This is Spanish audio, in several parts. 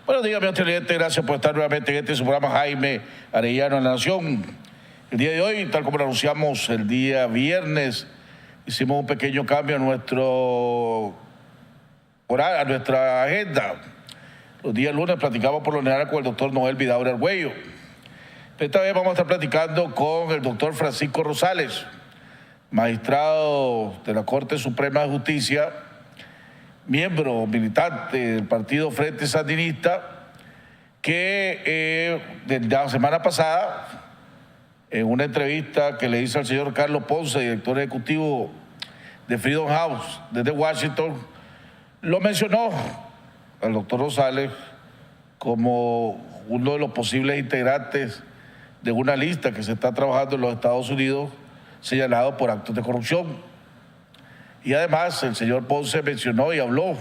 Buenos días, mi televidente. Gracias por estar nuevamente en este su programa Jaime Arellano en la Nación. El día de hoy, tal como lo anunciamos el día viernes, hicimos un pequeño cambio a nuestro horario, a nuestra agenda. Los días lunes platicamos por lo general con el doctor Noel Vidaurre Argüello. Esta vez vamos a estar platicando con el doctor Francisco Rosales, magistrado de la Corte Suprema de Justicia, miembro militante del partido Frente Sandinista, que desde la semana pasada, en una entrevista que le hizo al señor Carlos Ponce, director ejecutivo de Freedom House desde Washington, lo mencionó al doctor Rosales como uno de los posibles integrantes de una lista que se está trabajando en los Estados Unidos señalado por actos de corrupción. Y además el señor Ponce mencionó y habló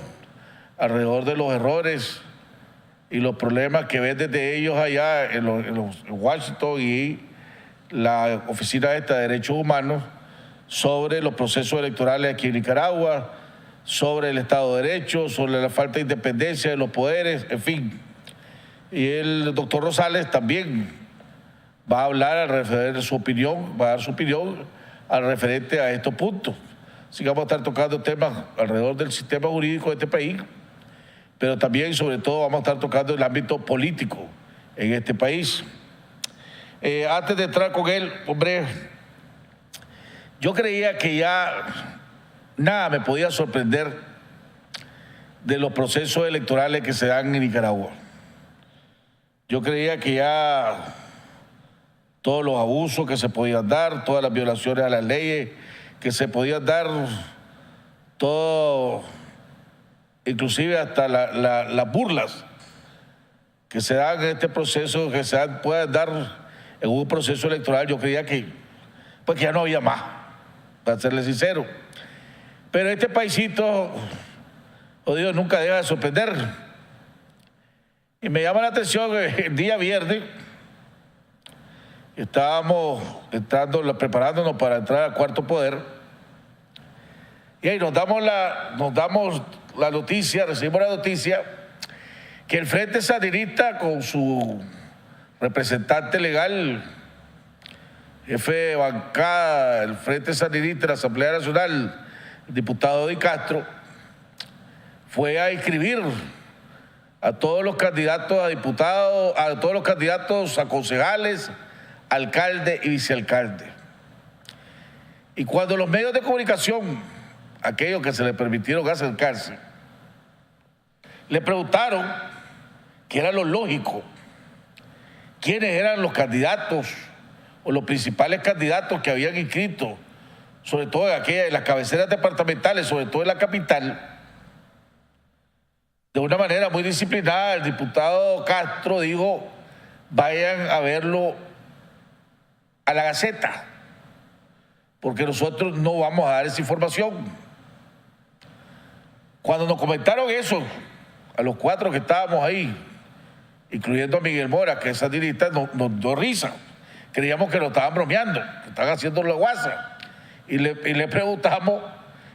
alrededor de los errores y los problemas que ven desde ellos allá en Washington y la Oficina de Derechos Humanos sobre los procesos electorales aquí en Nicaragua, sobre el Estado de Derecho, sobre la falta de independencia de los poderes, en fin. Y el doctor Rosales también va a hablar al referente su opinión, va a dar su opinión al referente a estos puntos. Así que vamos a estar tocando temas alrededor del sistema jurídico de este país, pero también, sobre todo, vamos a estar tocando el ámbito político en este país. Antes de entrar con él, hombre, yo creía que ya nada me podía sorprender de los procesos electorales que se dan en Nicaragua. Yo creía que ya todos los abusos que se podían dar, todas las violaciones a las leyes que se podían dar, todo, inclusive hasta las burlas que se dan en este proceso, que se puedan dar en un proceso electoral, yo creía que, pues, que ya no había más, para serles sincero. Pero este paisito, oh Dios, nunca deja de sorprender. Y me llama la atención el día viernes, estábamos preparándonos para entrar al Cuarto Poder, y ahí nos damos la noticia, recibimos la noticia que el Frente Sandinista, con su representante legal, jefe de bancada del Frente Sandinista de la Asamblea Nacional, el diputado Di Castro, fue a inscribir a todos los candidatos a diputados, a todos los candidatos a concejales, alcalde y vicealcalde. Y cuando los medios de comunicación, aquellos que se les permitieron acercarse, le preguntaron qué era lo lógico, quiénes eran los candidatos o los principales candidatos que habían inscrito, sobre todo en las cabeceras departamentales, sobre todo en la capital, de una manera muy disciplinada, el diputado Castro dijo: vayan a verlo a la Gaceta, porque nosotros no vamos a dar esa información. Cuando nos comentaron eso, a los cuatro que estábamos ahí, incluyendo a Miguel Mora, que es sandinista, nos dio risa. Creíamos que nos estaban bromeando, que estaban haciendo la guasa. Y le preguntamos,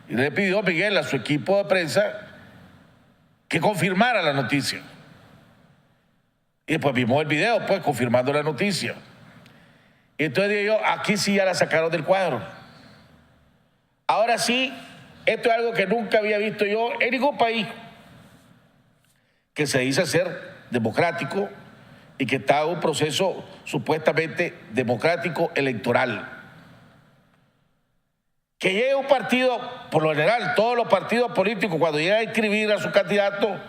y le pidió a Miguel, a su equipo de prensa, que confirmara la noticia. Y después vimos el video, pues, confirmando la noticia. Y entonces dije yo, aquí sí ya la sacaron del cuadro. Ahora sí, esto es algo que nunca había visto yo en ningún país que se dice ser democrático y que está en un proceso supuestamente democrático electoral. Que llegue un partido, por lo general, todos los partidos políticos, cuando llegan a inscribir a su candidato,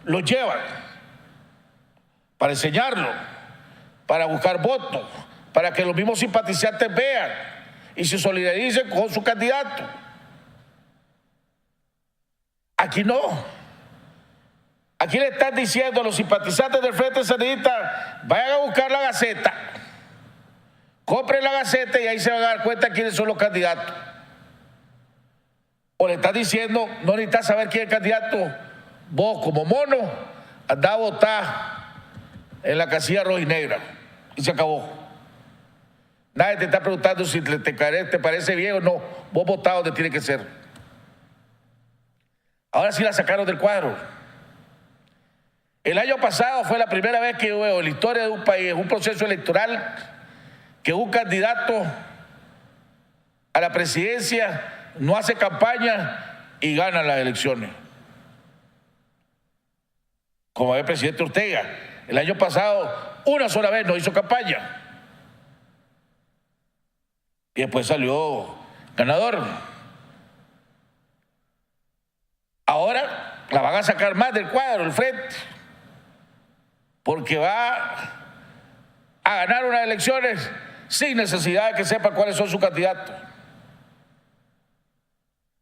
los llevan para enseñarlo, para buscar votos, para que los mismos simpatizantes vean y se solidaricen con su candidato. Aquí no. Aquí le están diciendo a los simpatizantes del Frente Sandinista: vayan a buscar la Gaceta, compren la Gaceta y ahí se van a dar cuenta quiénes son los candidatos. O le están diciendo: no necesitas saber quién es el candidato, vos como mono andá a votar en la casilla roja y negra y se acabó. Nadie te está preguntando si te parece bien o no, vos votá donde tiene que ser. Ahora sí la sacaron del cuadro. El año pasado fue la primera vez que yo veo en la historia de un país, un proceso electoral, que un candidato a la presidencia no hace campaña y gana las elecciones. Como el presidente Ortega, el año pasado una sola vez no hizo campaña y después salió ganador. Ahora la van a sacar más del cuadro, el frente, porque va a ganar unas elecciones sin necesidad de que sepa cuáles son sus candidatos.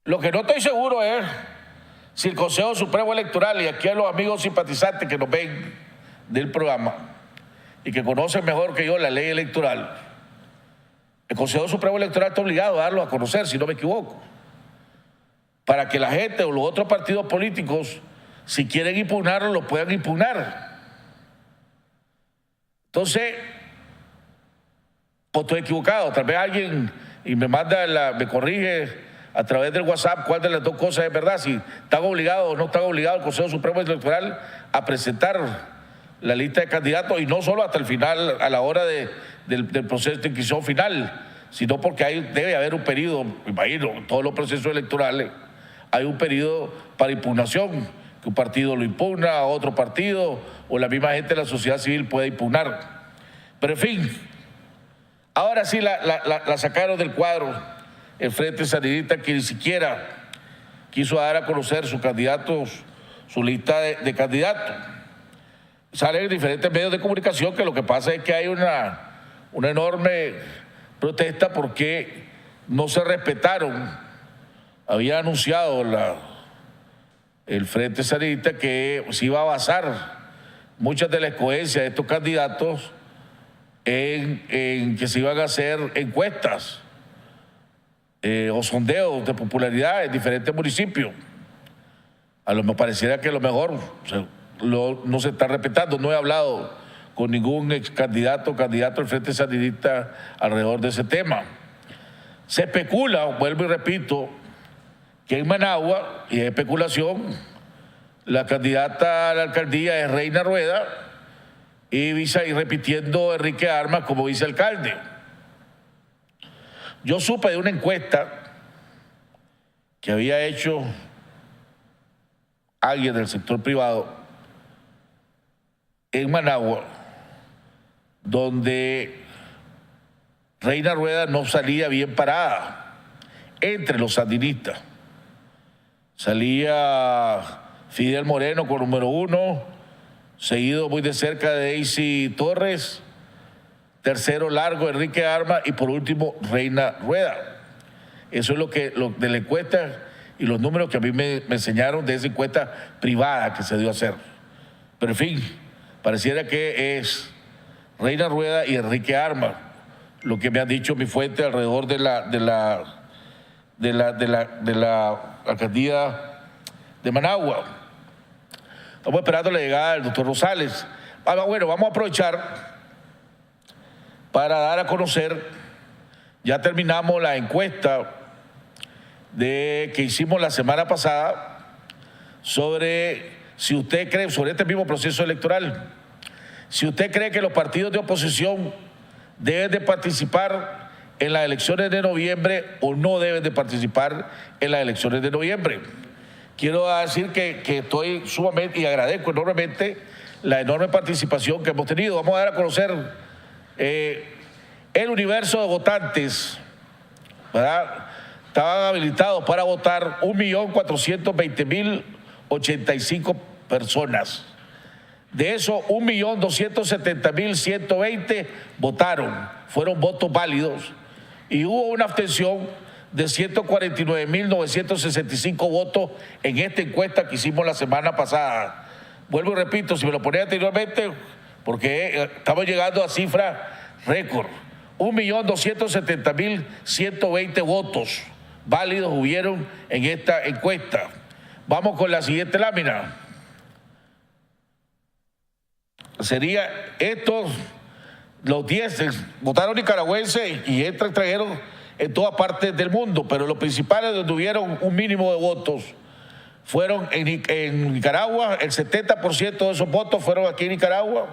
Lo que no estoy seguro es si el Consejo Supremo Electoral, y aquí a los amigos simpatizantes que nos ven del programa y que conocen mejor que yo la ley electoral, el Consejo Supremo Electoral está obligado a darlo a conocer, si no me equivoco, para que la gente o los otros partidos políticos, si quieren impugnarlo, lo puedan impugnar. Entonces, o estoy equivocado, tal vez alguien y me corrige a través del WhatsApp cuál de las dos cosas es verdad, si están obligados o no están obligados el Consejo Supremo Electoral a presentar la lista de candidatos, y no solo hasta el final, a la hora del proceso de inscripción final, sino porque debe haber un periodo, me imagino, en todos los procesos electorales hay un periodo para impugnación, que un partido lo impugna a otro partido o la misma gente de la sociedad civil puede impugnar. Pero en fin, ahora sí la sacaron del cuadro el Frente Sandinista, que ni siquiera quiso dar a conocer sus candidatos, su lista de candidatos. Salen en diferentes medios de comunicación que lo que pasa es que hay una enorme protesta porque no se respetaron. Había anunciado el Frente Sandinista que se iba a basar muchas de la escogencia de estos candidatos en que se iban a hacer encuestas o sondeos de popularidad en diferentes municipios. A lo que me pareciera que a lo mejor no se está respetando. No he hablado con ningún ex candidato o candidato del Frente Sandinista alrededor de ese tema. Se especula, vuelvo y repito, que en Managua, y es especulación, la candidata a la alcaldía es Reina Rueda y repitiendo Enrique Armas como vicealcalde. Yo supe de una encuesta que había hecho alguien del sector privado en Managua, donde Reina Rueda no salía bien parada entre los sandinistas. Salía Fidel Moreno con número 1, seguido muy de cerca de Daisy Torres, tercero largo Enrique Armas y por último Reina Rueda. Eso es lo de la encuesta y los números que a mí me enseñaron de esa encuesta privada que se dio a hacer. Pero en fin, pareciera que es Reina Rueda y Enrique Armas lo que me han dicho mi fuente alrededor de la alcaldía de Managua. Estamos esperando la llegada del doctor Rosales. Bueno, vamos a aprovechar para dar a conocer, ya terminamos la encuesta que hicimos la semana pasada sobre si usted cree, sobre este mismo proceso electoral, si usted cree que los partidos de oposición deben de participar en las elecciones de noviembre o no deben de participar en las elecciones de noviembre. Quiero decir que estoy sumamente y agradezco enormemente la enorme participación que hemos tenido. Vamos a dar a conocer el universo de votantes, ¿verdad? Estaban habilitados para votar 1.420.085 personas. De eso, 1.270.120 votaron, fueron votos válidos, y hubo una abstención de 149.965 votos en esta encuesta que hicimos la semana pasada. Vuelvo y repito, si me lo ponía anteriormente, porque estamos llegando a cifras récord. 1.270.120 votos válidos hubieron en esta encuesta. Vamos con la siguiente lámina. Sería estos, los 10 votaron nicaragüenses y extranjeros en todas partes del mundo, pero los principales donde tuvieron un mínimo de votos fueron en Nicaragua, el 70% de esos votos fueron aquí en Nicaragua,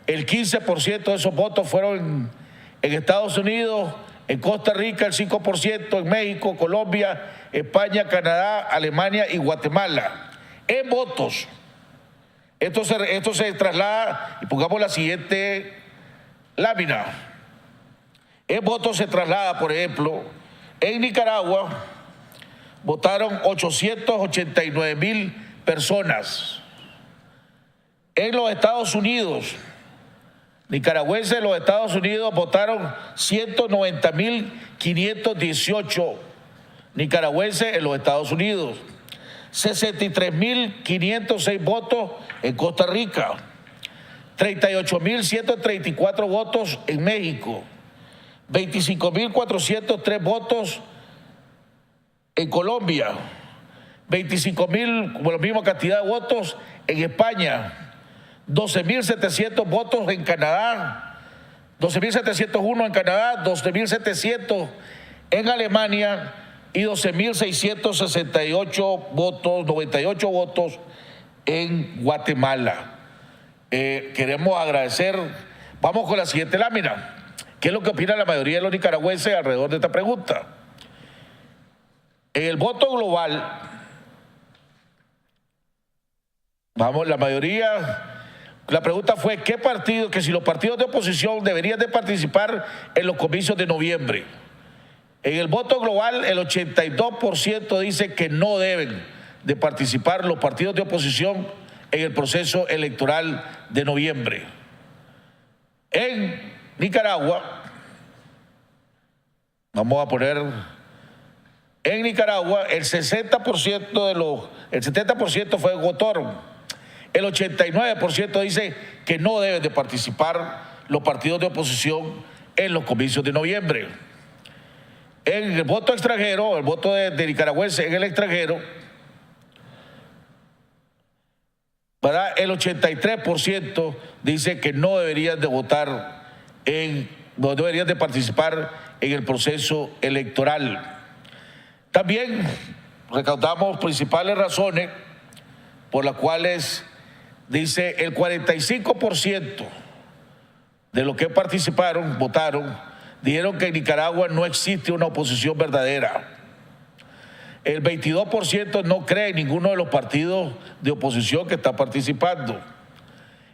el 15% de esos votos fueron en Estados Unidos, en Costa Rica el 5%, en México, Colombia, España, Canadá, Alemania y Guatemala. En votos. Esto se traslada, y pongamos la siguiente lámina. En votos se traslada, por ejemplo, en Nicaragua votaron 889,000 personas. En los Estados Unidos, nicaragüenses de los Estados Unidos votaron 190,518 nicaragüenses en los Estados Unidos. 63,506 votos en Costa Rica. 38,134 votos en México. 25,403 votos en Colombia, 25,000, como la misma cantidad de votos en España, 12,700 votos en Canadá, 12,701 en Canadá, 12,700 en Alemania y 12,668 votos, 98 votos en Guatemala. Queremos agradecer. Vamos con la siguiente lámina. ¿Qué es lo que opina la mayoría de los nicaragüenses alrededor de esta pregunta? En el voto global, la pregunta fue ¿qué partido, que si los partidos de oposición deberían de participar en los comicios de noviembre? En el voto global, el 82% dice que no deben de participar los partidos de oposición en el proceso electoral de noviembre. En Nicaragua, vamos a poner, en Nicaragua el 70% fue votaron. El 89% dice que no deben de participar los partidos de oposición en los comicios de noviembre. En el voto extranjero, el voto de nicaragüenses en el extranjero, ¿verdad? El 83% dice que no deberían de votar no deberían de participar en el proceso electoral. También recaudamos principales razones por las cuales dice el 45% de los que votaron, dijeron que en Nicaragua no existe una oposición verdadera. El 22% no cree en ninguno de los partidos de oposición que está participando.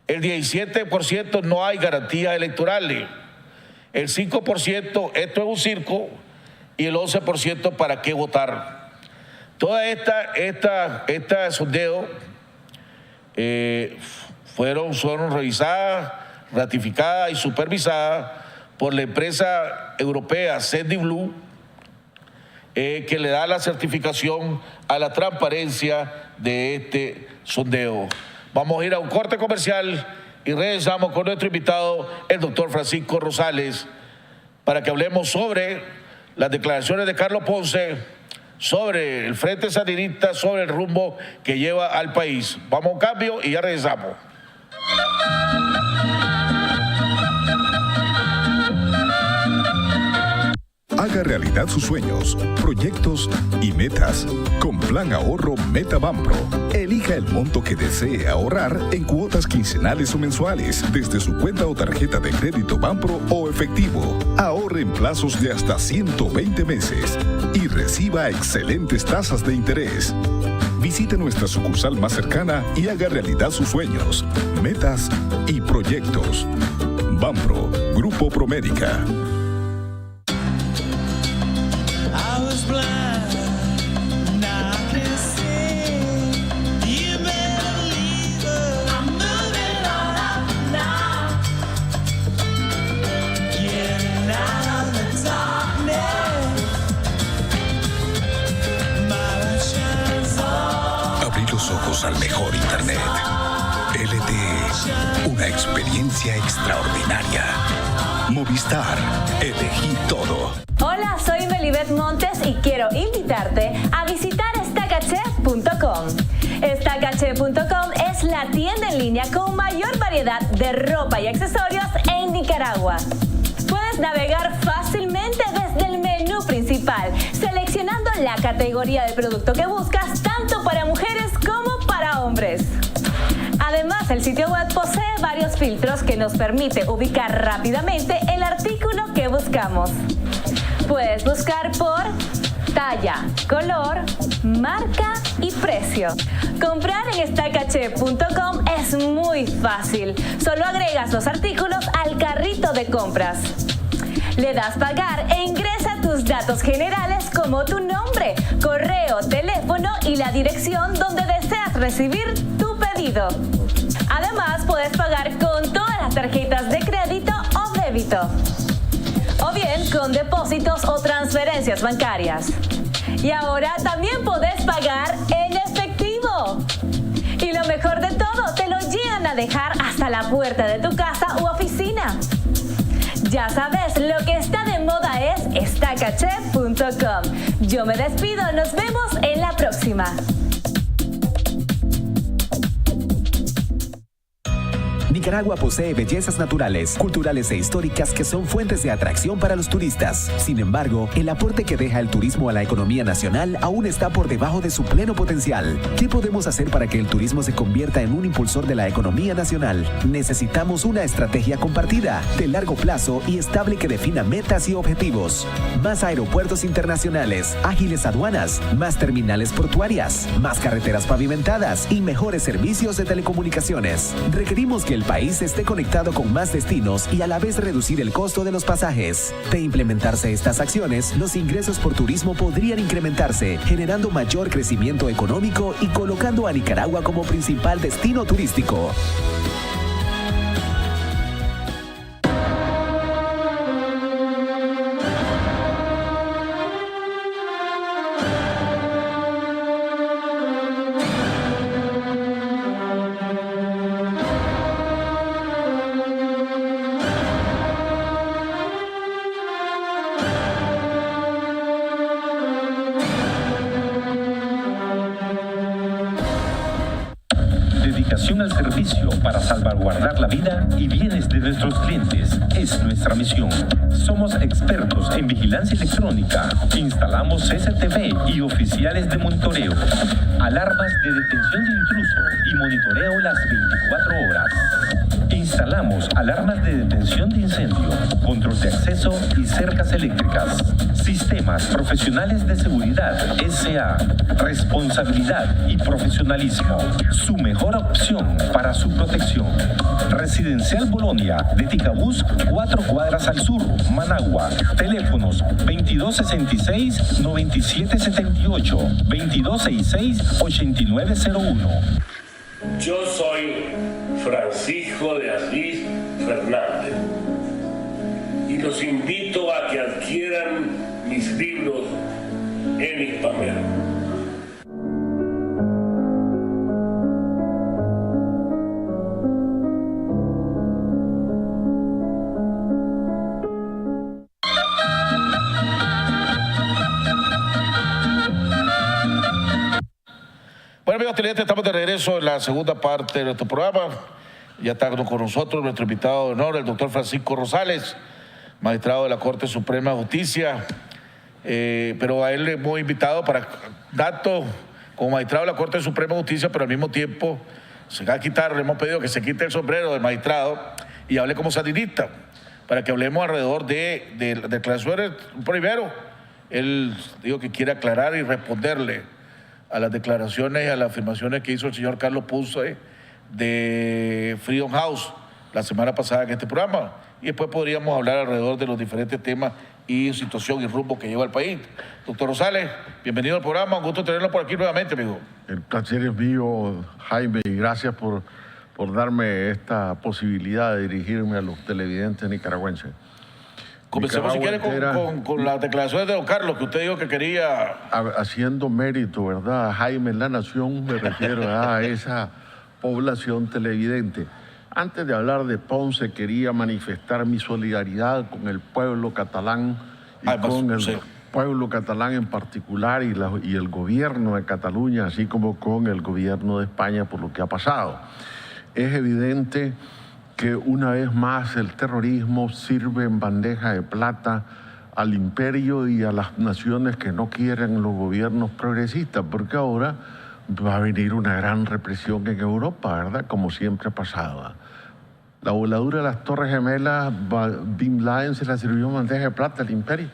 El 17% no hay garantías electorales. El 5% esto es un circo y el 11% para qué votar. Todas estas sondeos fueron revisadas, ratificadas y supervisadas por la empresa europea Sandy Blue, que le da la certificación a la transparencia de este sondeo. Vamos a ir a un corte comercial y regresamos con nuestro invitado, el doctor Francisco Rosales, para que hablemos sobre las declaraciones de Carlos Ponce, sobre el Frente Sandinista, sobre el rumbo que lleva al país. Vamos a un cambio y ya regresamos. Haga realidad sus sueños, proyectos y metas con Plan Ahorro Meta Banpro. Elija el monto que desee ahorrar en cuotas quincenales o mensuales desde su cuenta o tarjeta de crédito Banpro o efectivo. Ahorre en plazos de hasta 120 meses y reciba excelentes tasas de interés. Visite nuestra sucursal más cercana y haga realidad sus sueños, metas y proyectos. Banpro, Grupo Promérica. Al mejor internet. LTE, una experiencia extraordinaria. Movistar, elegí todo. Hola, soy Melibet Montes y quiero invitarte a visitar estacache.com. Estacache.com es la tienda en línea con mayor variedad de ropa y accesorios en Nicaragua. Puedes navegar fácilmente desde el menú principal, seleccionando la categoría de producto que buscas tanto para mujeres como para hombres. Además, el sitio web posee varios filtros que nos permite ubicar rápidamente el artículo que buscamos. Puedes buscar por talla, color, marca y precio. Comprar en StackHC.com es muy fácil. Solo agregas los artículos al carrito de compras. Le das pagar e ingresa tus datos generales como tu nombre, correo, teléfono y la dirección donde deseas recibir tu pedido. Además, puedes pagar con todas las tarjetas de crédito o débito, o bien con depósitos o transferencias bancarias. Y ahora también podés pagar en efectivo. Y lo mejor de todo, te lo llegan a dejar hasta la puerta de tu casa u oficina. Ya sabes, lo que está de moda es StackHC.com. Yo me despido, nos vemos en la próxima. Nicaragua posee bellezas naturales, culturales e históricas que son fuentes de atracción para los turistas. Sin embargo, el aporte que deja el turismo a la economía nacional aún está por debajo de su pleno potencial. ¿Qué podemos hacer para que el turismo se convierta en un impulsor de la economía nacional? Necesitamos una estrategia compartida, de largo plazo y estable que defina metas y objetivos. Más aeropuertos internacionales, ágiles aduanas, más terminales portuarias, más carreteras pavimentadas y mejores servicios de telecomunicaciones. Requerimos que el país esté conectado con más destinos y a la vez reducir el costo de los pasajes. De implementarse estas acciones, los ingresos por turismo podrían incrementarse, generando mayor crecimiento económico y colocando a Nicaragua como principal destino turístico. Dedicación al servicio para salvaguardar la vida y bienes de nuestros clientes es nuestra misión. Somos expertos en vigilancia electrónica. Instalamos CCTV y oficiales de monitoreo, alarmas de detención de intruso y monitoreo las 24 horas. Instalamos alarmas de detención de incendio, control de acceso y cercas eléctricas. Sistemas profesionales de seguridad SA. Responsabilidad y profesionalismo. Su mejor opción para su protección. Residencial Bolonia de Ticabús, 4 cuadras al sur, Managua. Teléfonos 2266-9778, 2266-8901. Yo soy Francisco de Asís Fernández y los invito a que adquieran mis libros en Hispamero. Bueno, amigos televidentes, estamos de regreso en la segunda parte de nuestro programa. Ya está con nosotros nuestro invitado de honor, el doctor Francisco Rosales, magistrado de la Corte Suprema de Justicia. Pero a él le hemos invitado para tanto como magistrado de la Corte Suprema de Justicia, pero al mismo tiempo se va a quitar, le hemos pedido que se quite el sombrero del magistrado y hable como sandinista, para que hablemos alrededor de declaraciones. Primero, él dijo que quiere aclarar y responderle a las declaraciones y a las afirmaciones que hizo el señor Carlos Ponce de Freedom House la semana pasada en este programa. Y después podríamos hablar alrededor de los diferentes temas y situación y rumbo que lleva el país. Doctor Rosales, bienvenido al programa. Un gusto tenerlo por aquí nuevamente, amigo. El placer es mío, Jaime, y gracias por darme esta posibilidad de dirigirme a los televidentes nicaragüenses. Comencemos si quiere con las declaraciones de don Carlos, que usted dijo que quería... Haciendo mérito, ¿verdad? Jaime, la nación, me refiero a esa población televidente. Antes de hablar de Ponce, quería manifestar mi solidaridad con el pueblo catalán y con el pueblo catalán en particular y el gobierno de Cataluña, así como con el gobierno de España por lo que ha pasado. Es evidente que una vez más el terrorismo sirve en bandeja de plata al imperio y a las naciones que no quieren los gobiernos progresistas, porque ahora va a venir una gran represión en Europa, ¿verdad? Como siempre ha pasado. La voladura de las Torres Gemelas, Bin Laden se la sirvió en bandeja de plata al imperio.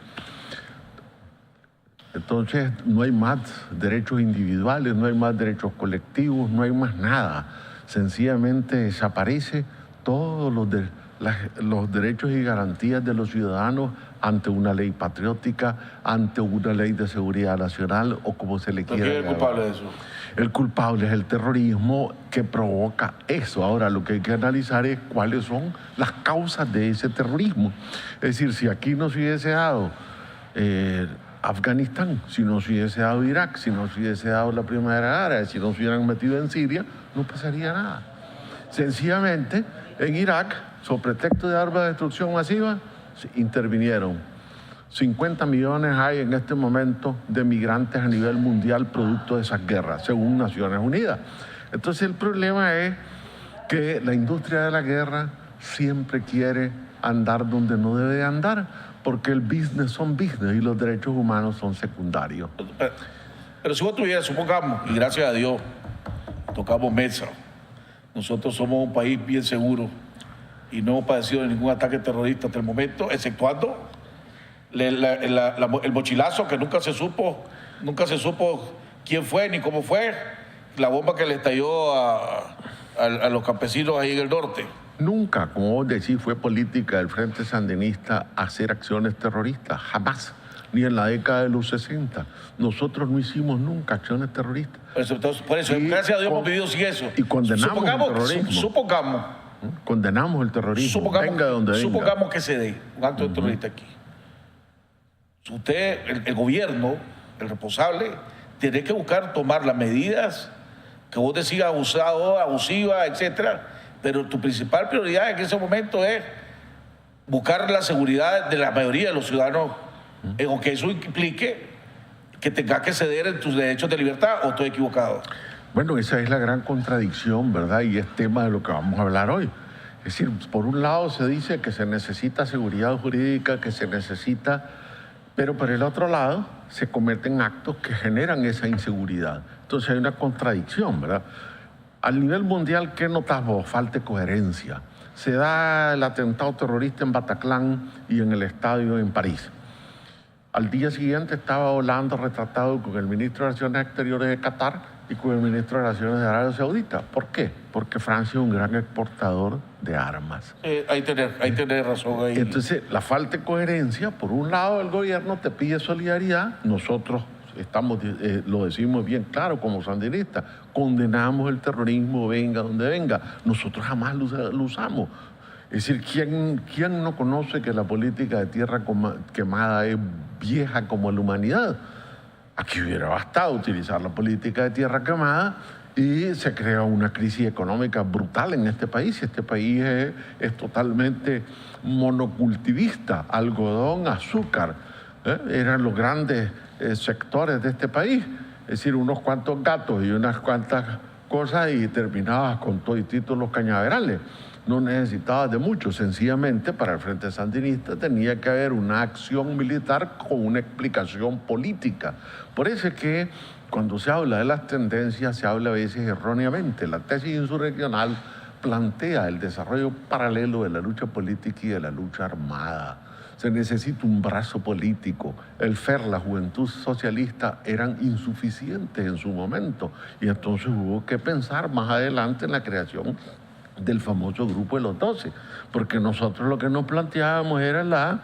Entonces no hay más derechos individuales, no hay más derechos colectivos, no hay más nada. Sencillamente desaparece todos los derechos y garantías de los ciudadanos ante una ley patriótica, ante una ley de seguridad nacional o como se le quiera llamar. ¿Quién es el culpable de eso? El culpable es el terrorismo que provoca eso. Ahora, lo que hay que analizar es cuáles son las causas de ese terrorismo. Es decir, si aquí no se hubiese dado Afganistán, si no se hubiese dado Irak, si no se hubiese dado la Primavera Árabe, si no se hubieran metido en Siria, no pasaría nada. Sencillamente, en Irak, sobre pretexto de armas de destrucción masiva, intervinieron. 50 millones hay en este momento de migrantes a nivel mundial producto de esas guerras, según Naciones Unidas. Entonces el problema es que la industria de la guerra siempre quiere andar donde no debe de andar, porque el business son business y los derechos humanos son secundarios. Pero si vos tuvieras, supongamos, y gracias a Dios, tocamos mesa, nosotros somos un país bien seguro y no hemos padecido de ningún ataque terrorista hasta el momento, exceptuando el mochilazo que nunca se supo quién fue ni cómo fue, la bomba que le estalló a los campesinos ahí en el norte. Nunca, como vos decís, fue política del Frente Sandinista hacer acciones terroristas, jamás, ni en la década de los 60. Nosotros no hicimos nunca acciones terroristas. Por eso, gracias a Dios hemos vivido sin eso. Y condenamos el terrorismo. Condenamos el terrorismo, venga de donde venga. Supongamos que se dé un acto terrorista aquí. Usted, el gobierno, el responsable, tiene que buscar tomar las medidas que vos decís abusivas, etcétera, pero tu principal prioridad en ese momento es buscar la seguridad de la mayoría de los ciudadanos, aunque eso implique que tengas que ceder en tus derechos de libertad, ¿o estoy equivocado? Bueno, esa es la gran contradicción, ¿verdad? Y es tema de lo que vamos a hablar hoy. Es decir, por un lado se dice que se necesita seguridad jurídica, que se necesita... Pero por el otro lado se cometen actos que generan esa inseguridad. Entonces hay una contradicción, ¿verdad? Al nivel mundial, ¿qué notas vos? Falta de coherencia. Se da el atentado terrorista en Bataclan y en el estadio en París. Al día siguiente estaba Hollande retratado con el ministro de Relaciones Exteriores de Qatar y con el ministro de Relaciones de Arabia Saudita. ¿Por qué? Porque Francia es un gran exportador de armas. Hay tener razón ahí. Entonces, la falta de coherencia, por un lado el gobierno te pide solidaridad, nosotros lo decimos bien claro como sandinistas, condenamos el terrorismo, venga donde venga, nosotros jamás lo usamos. Es decir, ¿quién no conoce que la política de tierra quemada es vieja como la humanidad? Aquí hubiera bastado utilizar la política de tierra quemada y se crea una crisis económica brutal en este país. Este país es totalmente monocultivista, algodón, azúcar. Eran los grandes sectores de este país. Es decir, unos cuantos gatos y unas cuantas cosas y terminabas con todititos los cañaverales. No necesitabas de mucho, sencillamente para el Frente Sandinista tenía que haber una acción militar con una explicación política. Por eso es que cuando se habla de las tendencias se habla a veces erróneamente. La tesis insurreccional plantea el desarrollo paralelo de la lucha política y de la lucha armada. Se necesita un brazo político. El FER, la Juventud Socialista, eran insuficientes en su momento y entonces hubo que pensar más adelante en la creación del famoso Grupo de los 12, porque nosotros lo que nos planteábamos era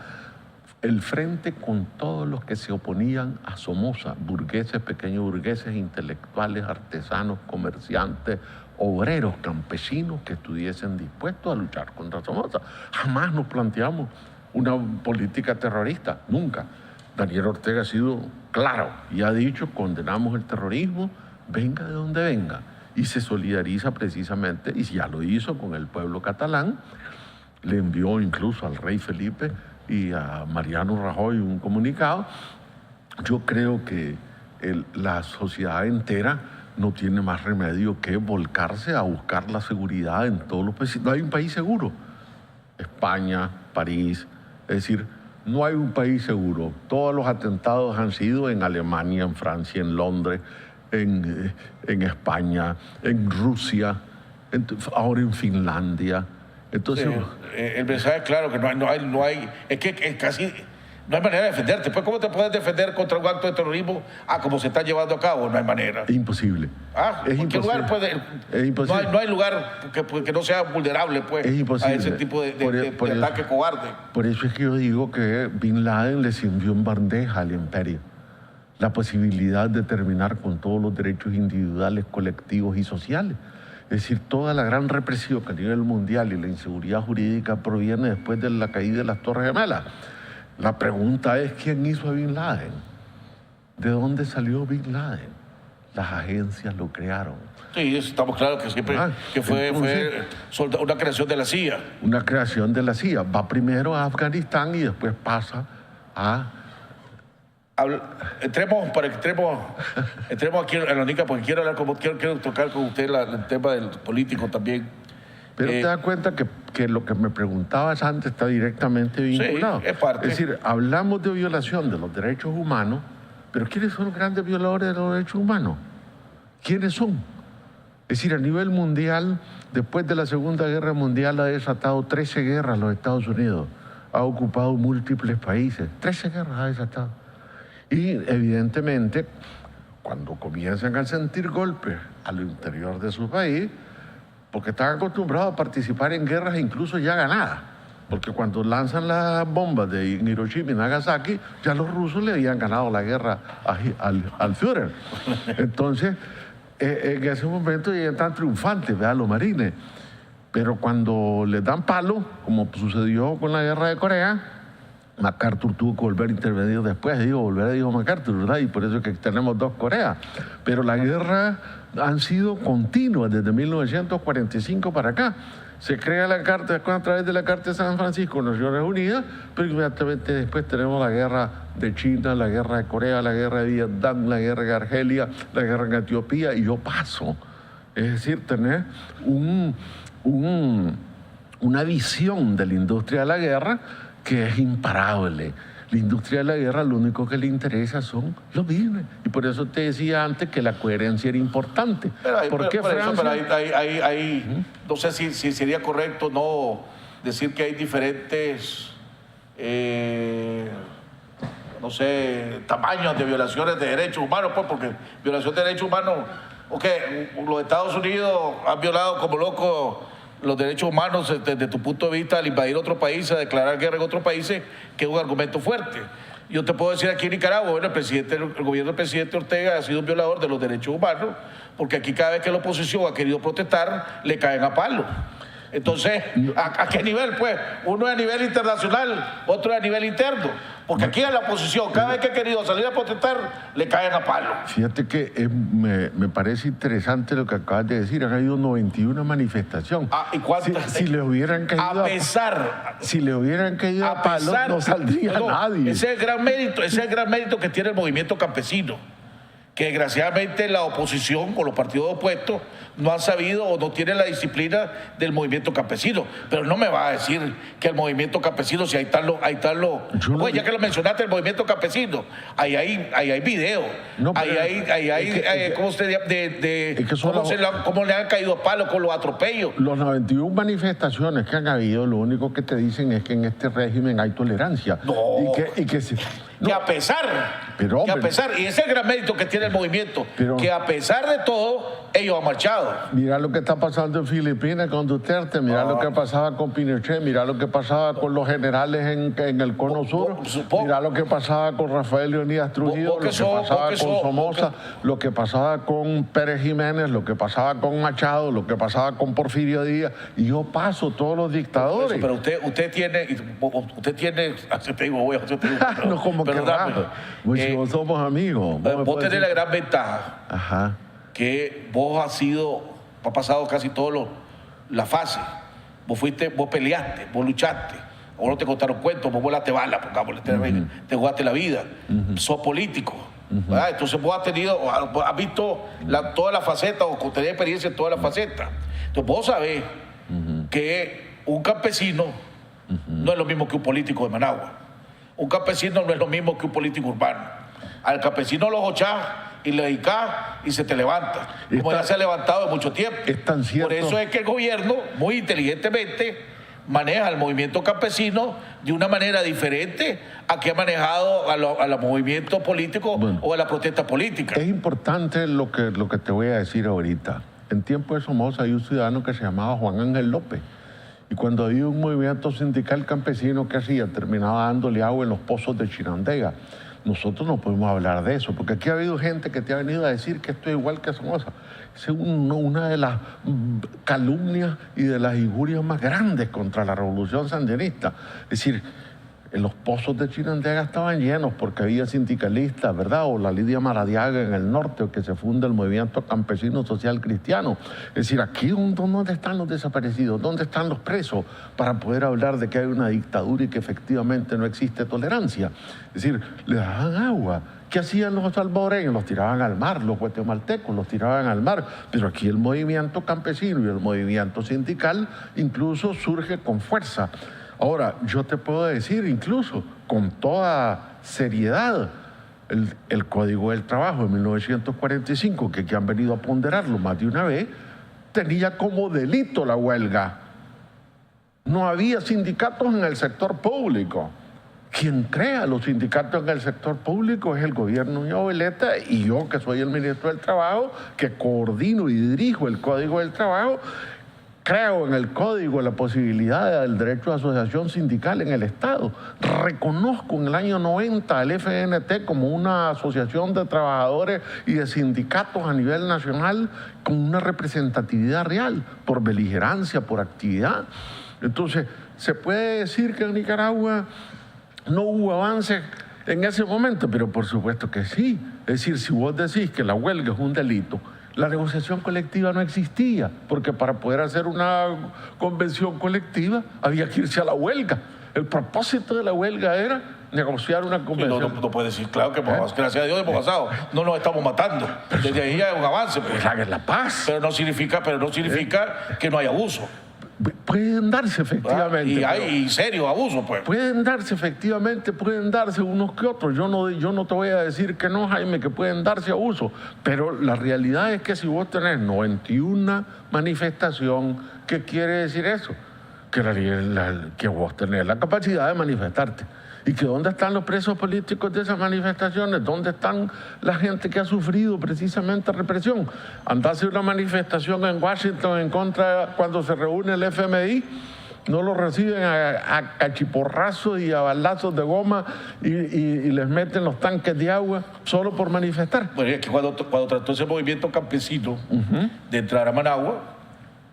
el frente con todos los que se oponían a Somoza, burgueses, pequeños burgueses, intelectuales, artesanos, comerciantes, obreros, campesinos que estuviesen dispuestos a luchar contra Somoza. Jamás nos planteamos una política terrorista, nunca. Daniel Ortega ha sido claro y ha dicho, condenamos el terrorismo, venga de donde venga. Y se solidariza precisamente, y ya lo hizo con el pueblo catalán, le envió incluso al rey Felipe y a Mariano Rajoy un comunicado. Yo creo que la sociedad entera no tiene más remedio que volcarse a buscar la seguridad en todos los países. No hay un país seguro. España, París, es decir, no hay un país seguro. Todos los atentados han sido en Alemania, en Francia, en Londres, en España, en Rusia, ahora en Finlandia. Entonces, el mensaje es claro que no hay, es que es casi, no hay manera de defenderte. Pues, ¿cómo te puedes defender contra un acto de terrorismo? Como se está llevando a cabo, no hay manera. Imposible. Es imposible. Lugar puede, es imposible. No hay lugar que no sea vulnerable, pues, es imposible. A ese tipo de ataque cobarde. Por eso es que yo digo que Bin Laden les envió en bandeja al imperio la posibilidad de terminar con todos los derechos individuales, colectivos y sociales. Es decir, toda la gran represión que a nivel mundial y la inseguridad jurídica proviene después de la caída de las Torres Gemelas. La pregunta es, ¿quién hizo a Bin Laden? ¿De dónde salió Bin Laden? Las agencias lo crearon. Sí, estamos claros que siempre fue una creación de la CIA. Una creación de la CIA. Va primero a Afganistán y después pasa a... Entremos aquí en la única, porque quiero tocar con usted el tema del político también. Pero te das cuenta que lo que me preguntabas antes está directamente vinculado. Sí, es parte. Es decir, hablamos de violación de los derechos humanos, pero ¿quiénes son los grandes violadores de los derechos humanos? ¿Quiénes son? Es decir, a nivel mundial, después de la Segunda Guerra Mundial ha desatado 13 guerras los Estados Unidos. Ha ocupado múltiples países. 13 guerras ha desatado. Y evidentemente, cuando comienzan a sentir golpes al interior de su país, porque están acostumbrados a participar en guerras incluso ya ganadas, porque cuando lanzan las bombas de Hiroshima y Nagasaki, ya los rusos le habían ganado la guerra al Führer. Entonces, en ese momento ya están triunfantes, ¿verdad? Los marines. Pero cuando les dan palo, como sucedió con la guerra de Corea, MacArthur tuvo que volver a intervenir después, dijo MacArthur, ¿verdad? Y por eso es que tenemos dos Coreas. Pero la guerra han sido continuas desde 1945 para acá. Se crea la carta a través de la Carta de San Francisco de Naciones Unidas, pero inmediatamente después tenemos la guerra de China, la guerra de Corea, la guerra de Vietnam, la guerra de Argelia, la guerra en Etiopía, y yo paso. Es decir, tener una visión de la industria de la guerra que es imparable. La industria de la guerra lo único que le interesa son los business. Y por eso te decía antes que la coherencia era importante. ¿Por qué Francia? No sé si sería correcto no decir que hay diferentes tamaños de violaciones de derechos humanos, pues, porque violación de derechos humanos, los Estados Unidos han violado como locos los derechos humanos desde tu punto de vista al invadir otro país, a declarar guerra en otros países, que es un argumento fuerte. Yo te puedo decir aquí en Nicaragua, bueno, el gobierno del presidente Ortega ha sido un violador de los derechos humanos, porque aquí cada vez que la oposición ha querido protestar, le caen a palo. Entonces, ¿a qué nivel? Pues uno es a nivel internacional, otro es a nivel interno. Porque aquí en la oposición, cada vez que ha querido salir a protestar, le caen a palo. Fíjate que me parece interesante lo que acabas de decir. Han habido 91 manifestaciones. ¿Y cuántas? Si le hubieran caído si le hubieran caído a palo, no saldría nadie. Ese es el gran mérito que tiene el movimiento campesino. Que desgraciadamente la oposición con los partidos opuestos no han sabido o no tienen la disciplina del movimiento campesino. Pero no me va a decir que el movimiento campesino, si ahí están los pues ya que lo mencionaste, el movimiento campesino, ahí hay video, cómo le han caído a palo con los atropellos. Los 91 manifestaciones que han habido, lo único que te dicen es que en este régimen hay tolerancia. Que a pesar, y ese es el gran mérito que tiene el movimiento, que a pesar de todo, ellos han marchado. Mira lo que está pasando en Filipinas con Duterte, mira lo que pasaba con Pinochet, mira lo que pasaba con los generales en el Cono Sur, mira lo que pasaba con Rafael Leonidas Trujillo, lo que pasaba con Somoza, lo que pasaba con Pérez Jiménez, lo que pasaba con Machado, lo que pasaba con Porfirio Díaz, y yo paso todos los dictadores. Pero usted tiene, no, como que raro. Pues somos amigos. Vos tenés la gran ventaja que vos has pasado casi todas las fases. Vos peleaste, vos luchaste. Ahora no te contaron cuentos, vos volaste balas, te jugaste la vida. Sos político. ¿verdad? Entonces vos has visto toda la faceta o tenés experiencia en toda la faceta. Entonces vos sabés que un campesino no es lo mismo que un político de Managua. Un campesino no es lo mismo que un político urbano. Al campesino lo hochás y le dedicás y se te levanta, como ya se ha levantado de mucho tiempo. Es tan cierto. Por eso es que el gobierno, muy inteligentemente, maneja el movimiento campesino de una manera diferente a que ha manejado a los movimientos políticos o a la protesta política. Es importante lo que te voy a decir ahorita. En tiempo de Somoza hay un ciudadano que se llamaba Juan Ángel López. Y cuando había un movimiento sindical campesino, ¿qué hacía? Terminaba dándole agua en los pozos de Chinandega. Nosotros no podemos hablar de eso, porque aquí ha habido gente que te ha venido a decir que esto es igual que Somoza. Es una de las calumnias y de las injurias más grandes contra la revolución sandinista. Es decir, los pozos de Chinandega estaban llenos porque había sindicalistas, ¿verdad? O la Lidia Maradiaga en el norte, o que se funda el movimiento campesino social cristiano. Es decir, aquí ¿dónde están los desaparecidos? ¿Dónde están los presos? Para poder hablar de que hay una dictadura y que efectivamente no existe tolerancia. Es decir, le daban agua. ¿Qué hacían los salvadoreños? Los tiraban al mar, los guatemaltecos los tiraban al mar. Pero aquí el movimiento campesino y el movimiento sindical incluso surge con fuerza. Ahora, yo te puedo decir incluso con toda seriedad, el Código del Trabajo de 1945, que han venido a ponderarlo más de una vez, tenía como delito la huelga. No había sindicatos en el sector público. Quien crea los sindicatos en el sector público es el gobierno de Oveleta, y yo, que soy el ministro del Trabajo, que coordino y dirijo el Código del Trabajo, creo en el Código la posibilidad del derecho de asociación sindical en el Estado. Reconozco en el año 90 al FNT como una asociación de trabajadores y de sindicatos a nivel nacional con una representatividad real, por beligerancia, por actividad. Entonces, ¿se puede decir que en Nicaragua no hubo avances en ese momento? Pero por supuesto que sí. Es decir, si vos decís que la huelga es un delito, la negociación colectiva no existía, porque para poder hacer una convención colectiva había que irse a la huelga. El propósito de la huelga era negociar una convención. No puede decir, claro que gracias a Dios hemos pasado. No nos estamos matando. Desde ahí hay un avance. Pues. La paz. Pero no significa que no haya abuso. Pueden darse efectivamente. Y serios abusos, pues. Pueden darse unos que otros. Yo no te voy a decir que no, Jaime, que pueden darse abusos. Pero la realidad es que si vos tenés 91 manifestación, ¿qué quiere decir eso? Que vos tenés la capacidad de manifestarte. ¿Y que dónde están los presos políticos de esas manifestaciones? ¿Dónde están la gente que ha sufrido precisamente represión? Andase una manifestación en Washington en contra, cuando se reúne el FMI, no lo reciben a cachiporrazos y a balazos de goma y les meten los tanques de agua solo por manifestar. Bueno, es que cuando trató ese movimiento campesino de entrar a Managua,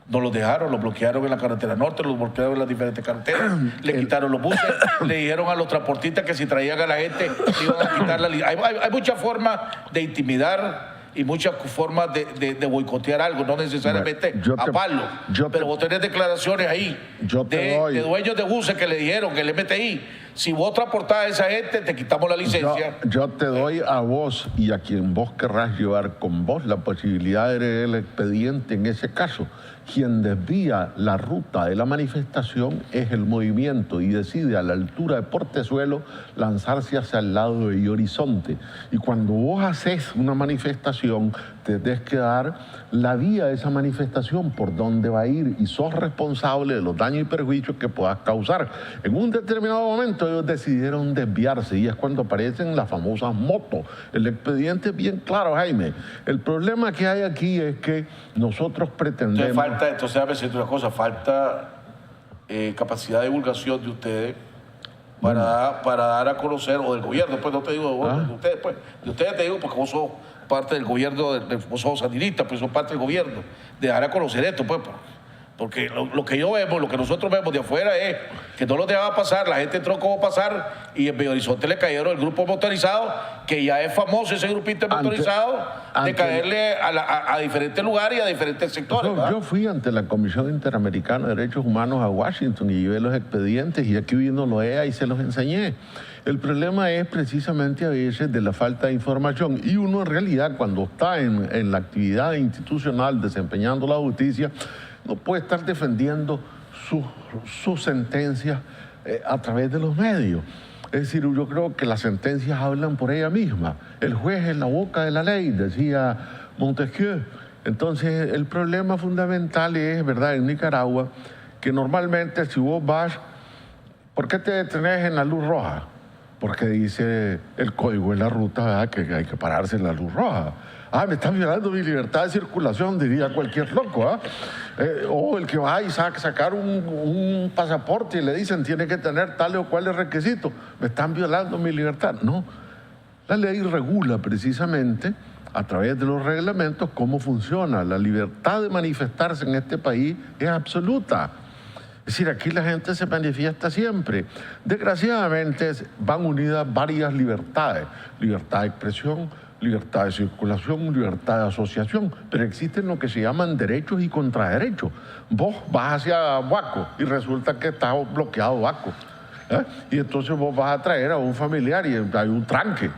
no los dejaron, los bloquearon en la carretera norte, los bloquearon en las diferentes carreteras, le quitaron los buses, le dijeron a los transportistas que si traían a la gente iban a quitar la hay muchas formas de intimidar y muchas formas de boicotear algo, no necesariamente a palo. Pero vos tenés declaraciones ahí de dueños de buses que le dijeron que el MTI, si vos transportás a esa gente, te quitamos la licencia. Yo te doy a vos y a quien vos querrás llevar con vos la posibilidad de leer el expediente en ese caso. Quien desvía la ruta de la manifestación es el movimiento y decide a la altura de Portezuelo lanzarse hacia el lado de Horizonte. Y cuando vos haces una manifestación, te tenés que dar la vía de esa manifestación por dónde va a ir y sos responsable de los daños y perjuicios que puedas causar. En un determinado momento ellos decidieron desviarse y es cuando aparecen las famosas motos. El expediente es bien claro, Jaime. El problema que hay aquí es que nosotros pretendemos... Entonces, déjame decirte una cosa, falta capacidad de divulgación de ustedes para dar a conocer, o del gobierno, pues no te digo de ustedes, pues, de ustedes te digo porque vos sos parte del gobierno, vos sos sandinista, pues sos parte del gobierno, de dar a conocer esto, pues, Porque lo que lo que nosotros vemos de afuera es que no lo dejaba pasar, la gente entró como pasar y en Bello Horizonte le cayeron el grupo motorizado, que ya es famoso ese grupito motorizado, de caerle a diferentes lugares y a diferentes sectores. Yo fui ante la Comisión Interamericana de Derechos Humanos a Washington y llevé los expedientes y aquí vino Loea y se los enseñé. El problema es precisamente a veces de la falta de información y uno en realidad cuando está en la actividad institucional desempeñando la justicia no puede estar defendiendo sus sentencias a través de los medios. Es decir, yo creo que las sentencias hablan por ella misma. El juez es la boca de la ley, decía Montesquieu. Entonces, el problema fundamental es, ¿verdad?, en Nicaragua, que normalmente si vos vas, ¿por qué te detenés en la luz roja? Porque dice el código de la ruta, ¿verdad?, que hay que pararse en la luz roja. Me están violando mi libertad de circulación, diría cualquier loco. O el que va y sacar un pasaporte y le dicen tiene que tener tales o cuales requisitos. Me están violando mi libertad. No, la ley regula precisamente a través de los reglamentos cómo funciona. La libertad de manifestarse en este país es absoluta. Es decir, aquí la gente se manifiesta siempre. Desgraciadamente van unidas varias libertades. Libertad de expresión, libertad de circulación, libertad de asociación, pero existen lo que se llaman derechos y contraderechos. Vos vas hacia Huaco y resulta que está bloqueado Huaco. Y entonces vos vas a traer a un familiar y hay un tranque.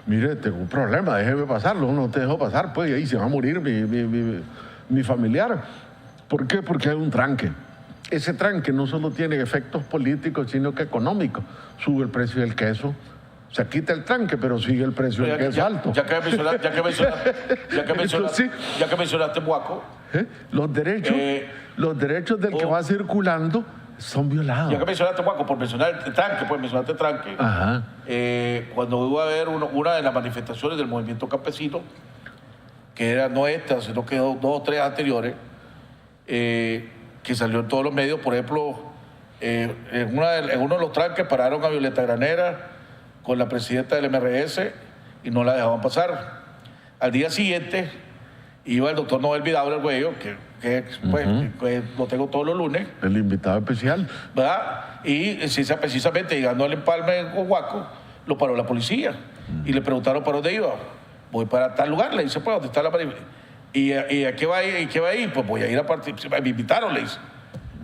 Mire, tengo un problema, déjeme pasarlo, no te dejo pasar, pues, y ahí se va a morir mi familiar. ¿Por qué? Porque hay un tranque. Ese tranque no solo tiene efectos políticos, sino que económicos. Sube el precio del queso. Se quita el tranque, pero sigue el precio del queso alto. Ya que mencionaste Huaco. Los derechos del que va circulando son violados. Ya que mencionaste Huaco, por mencionar el tranque, Ajá. Cuando iba a haber una de las manifestaciones del movimiento campesino, que era no esta, sino que dos o tres anteriores, que salió en todos los medios, por ejemplo, en uno de los tranques pararon a Violeta Granera con la presidenta del MRS y no la dejaban pasar. Al día siguiente iba el doctor Noel Vidaura Arguello, que lo tengo todos los lunes. El invitado especial. ¿Verdad? Y precisamente llegando al empalme en Huaco, lo paró la policía. Y le preguntaron para dónde iba. Voy para tal lugar, le dice, pues, ¿dónde está la manifestación? ¿Y a qué va a ir? ¿Y qué va a ir? Pues voy a ir a participar. Me invitaron, le dice.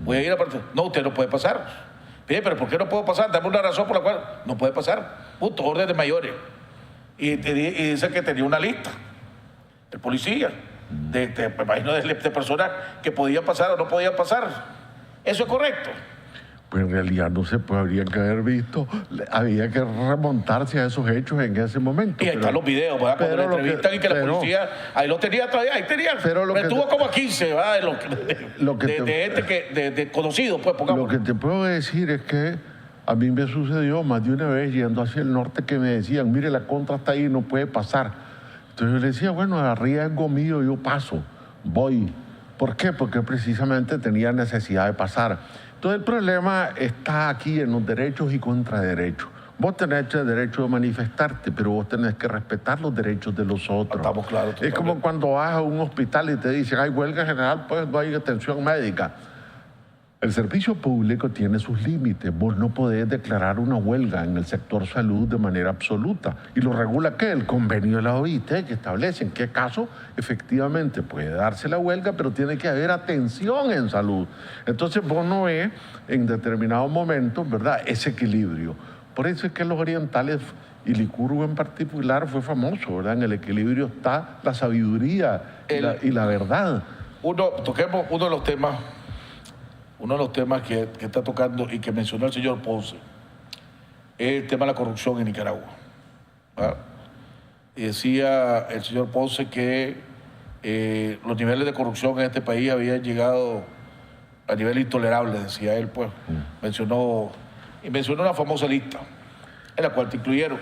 Voy a ir a participar. No, usted no puede pasar. Pero ¿por qué no puedo pasar? Dame una razón por la cual no puede pasar. Punto, orden de mayores. Y dice que tenía una lista, el policía, me imagino de personas que podían pasar o no podían pasar. ¿Eso es correcto? Pues en realidad no se puede, habría que haber visto, había que remontarse a esos hechos en ese momento. Y ahí están los videos, ¿verdad? Cuando lo entrevistan y que la policía, ahí lo tenía todavía, ahí tenía. Pero tuvo como a 15, ¿verdad? De conocidos, pues, pongamos. Lo que te puedo decir es que a mí me sucedió más de una vez yendo hacia el norte que me decían, mire, la contra está ahí, no puede pasar. Entonces yo le decía, bueno, a riesgo mío yo paso, voy. ¿Por qué? Porque precisamente tenía necesidad de pasar. Entonces el problema está aquí en los derechos y contraderechos. Vos tenés el derecho de manifestarte, pero vos tenés que respetar los derechos de los otros. Estamos claros. Es como cuando vas a un hospital y te dicen, hay huelga general, pues no hay atención médica. El servicio público tiene sus límites. Vos no podés declarar una huelga en el sector salud de manera absoluta. ¿Y lo regula qué? El convenio de la OIT, que establece en qué caso efectivamente puede darse la huelga, pero tiene que haber atención en salud. Entonces vos no ves en determinados momentos, ¿verdad?, ese equilibrio. Por eso es que los orientales, y Licurgo en particular, fue famoso, ¿verdad? En el equilibrio está la sabiduría y la verdad. Toquemos uno de los temas que está tocando y que mencionó el señor Ponce, es el tema de la corrupción en Nicaragua. ¿Verdad? Y decía el señor Ponce que los niveles de corrupción en este país habían llegado a nivel intolerable, decía él, pues. Mencionó una famosa lista, en la cual te incluyeron.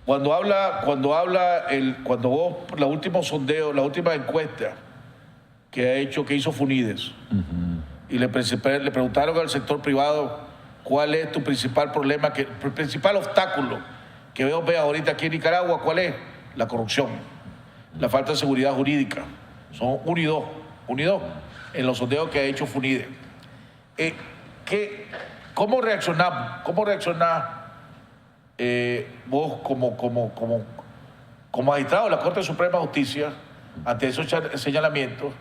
Cuando vos, la última sondeo, la última encuesta que hizo Funides, y le preguntaron al sector privado cuál es tu principal problema, el principal obstáculo que veo ahorita aquí en Nicaragua, ¿cuál es? La corrupción, la falta de seguridad jurídica. Son unidos. en los sondeos que ha hecho FUNIDE. ¿Cómo reaccionás vos como magistrado de la Corte Suprema de Justicia ante esos señalamientos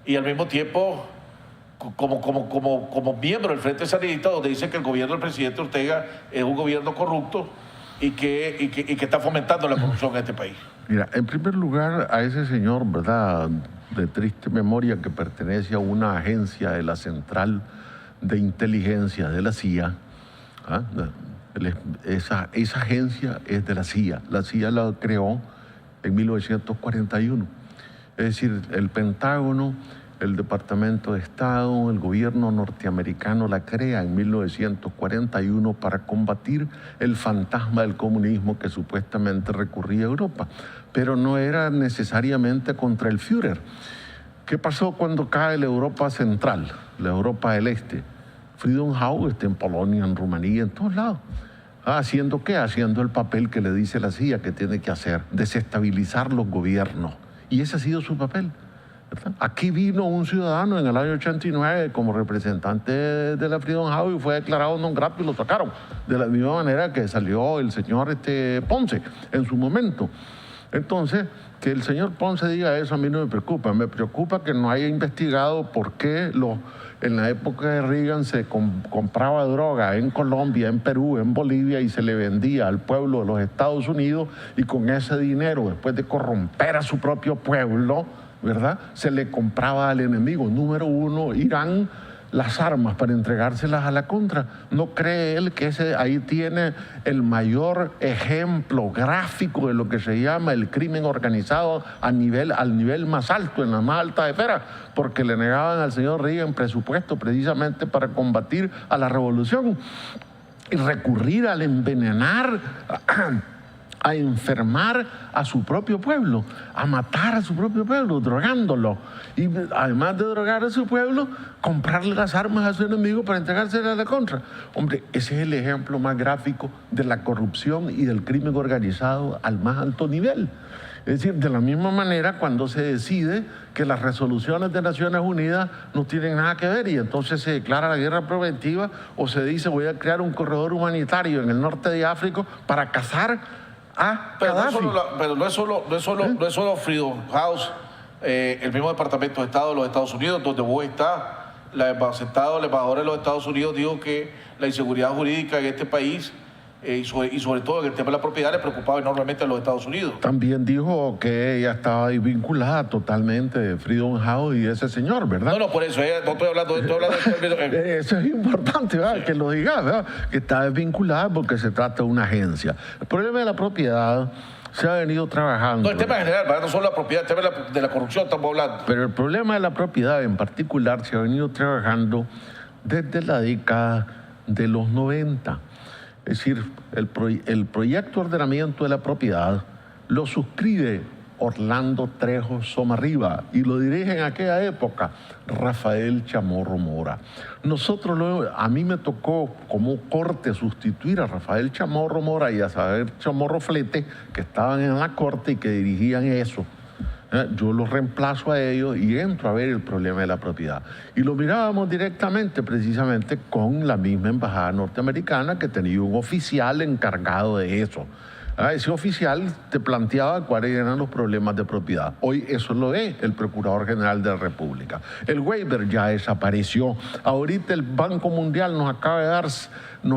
y al mismo tiempo como miembro del Frente Sandinista, donde dice que el gobierno del presidente Ortega es un gobierno corrupto y que está fomentando la corrupción en este país? Mira, en primer lugar, a ese señor, ¿verdad?, de triste memoria, que pertenece a una agencia de la Central de Inteligencia de la CIA, ¿ah? Esa agencia es de la CIA. La CIA la creó en 1941. Es decir, el Pentágono, el Departamento de Estado, el gobierno norteamericano la crea en 1941 para combatir el fantasma del comunismo que supuestamente recurría a Europa, pero no era necesariamente contra el Führer. ¿Qué pasó cuando cae la Europa Central, la Europa del Este? Freedom House está en Polonia, en Rumanía, en todos lados. ¿Haciendo qué? Haciendo el papel que le dice la CIA que tiene que hacer, desestabilizar los gobiernos. Y ese ha sido su papel, ¿verdad? Aquí vino un ciudadano en el año 89 como representante de la Freedom House y fue declarado non grato y lo sacaron. De la misma manera que salió el señor Ponce en su momento. Entonces, que el señor Ponce diga eso a mí no me preocupa. Me preocupa que no haya investigado por qué en la época de Reagan se compraba droga en Colombia, en Perú, en Bolivia y se le vendía al pueblo de los Estados Unidos y con ese dinero, después de corromper a su propio pueblo, ¿verdad?, se le compraba al enemigo número uno, Irán, las armas para entregárselas a la contra. ¿No cree él que ahí tiene el mayor ejemplo gráfico de lo que se llama el crimen organizado al nivel más alto, en la más alta esfera? Porque le negaban al señor Reagan presupuesto precisamente para combatir a la revolución y recurrir al envenenar, a enfermar a su propio pueblo, a matar a su propio pueblo, drogándolo. Y además de drogar a su pueblo, comprarle las armas a su enemigo para entregárselas a la contra. Hombre, ese es el ejemplo más gráfico de la corrupción y del crimen organizado al más alto nivel. Es decir, de la misma manera cuando se decide que las resoluciones de Naciones Unidas no tienen nada que ver y entonces se declara la guerra preventiva o se dice voy a crear un corredor humanitario en el norte de África para cazar a Gaddafi. Pero no es solo Freedom House, el mismo Departamento de Estado de los Estados Unidos, donde vos estás, el embajador de los Estados Unidos dijo que la inseguridad jurídica en este país y sobre todo en el tema de la propiedad le preocupaba enormemente a los Estados Unidos. También dijo que ella estaba vinculada totalmente de Freedom House y de ese señor, ¿verdad? No, por eso, no estoy hablando de eso es importante, ¿verdad? Sí. Que lo digas, ¿verdad? Que está desvinculada porque se trata de una agencia. El problema de la propiedad se ha venido trabajando. No, el tema general, ¿verdad? No solo la propiedad, el tema de la corrupción estamos hablando. Pero el problema de la propiedad en particular se ha venido trabajando desde la década de los 90. Es decir, el proyecto de ordenamiento de la propiedad lo suscribe Orlando Trejo Somarriba y lo dirige en aquella época Rafael Chamorro Mora. A mí me tocó como corte sustituir a Rafael Chamorro Mora y a Saber Chamorro Flete, que estaban en la corte y que dirigían eso. Yo los reemplazo a ellos y entro a ver el problema de la propiedad. Y lo mirábamos directamente, precisamente, con la misma embajada norteamericana que tenía un oficial encargado de eso. Ese oficial te planteaba cuáles eran los problemas de propiedad. Hoy eso lo es el Procurador General de la República. El waiver ya desapareció. Ahorita el Banco Mundial nos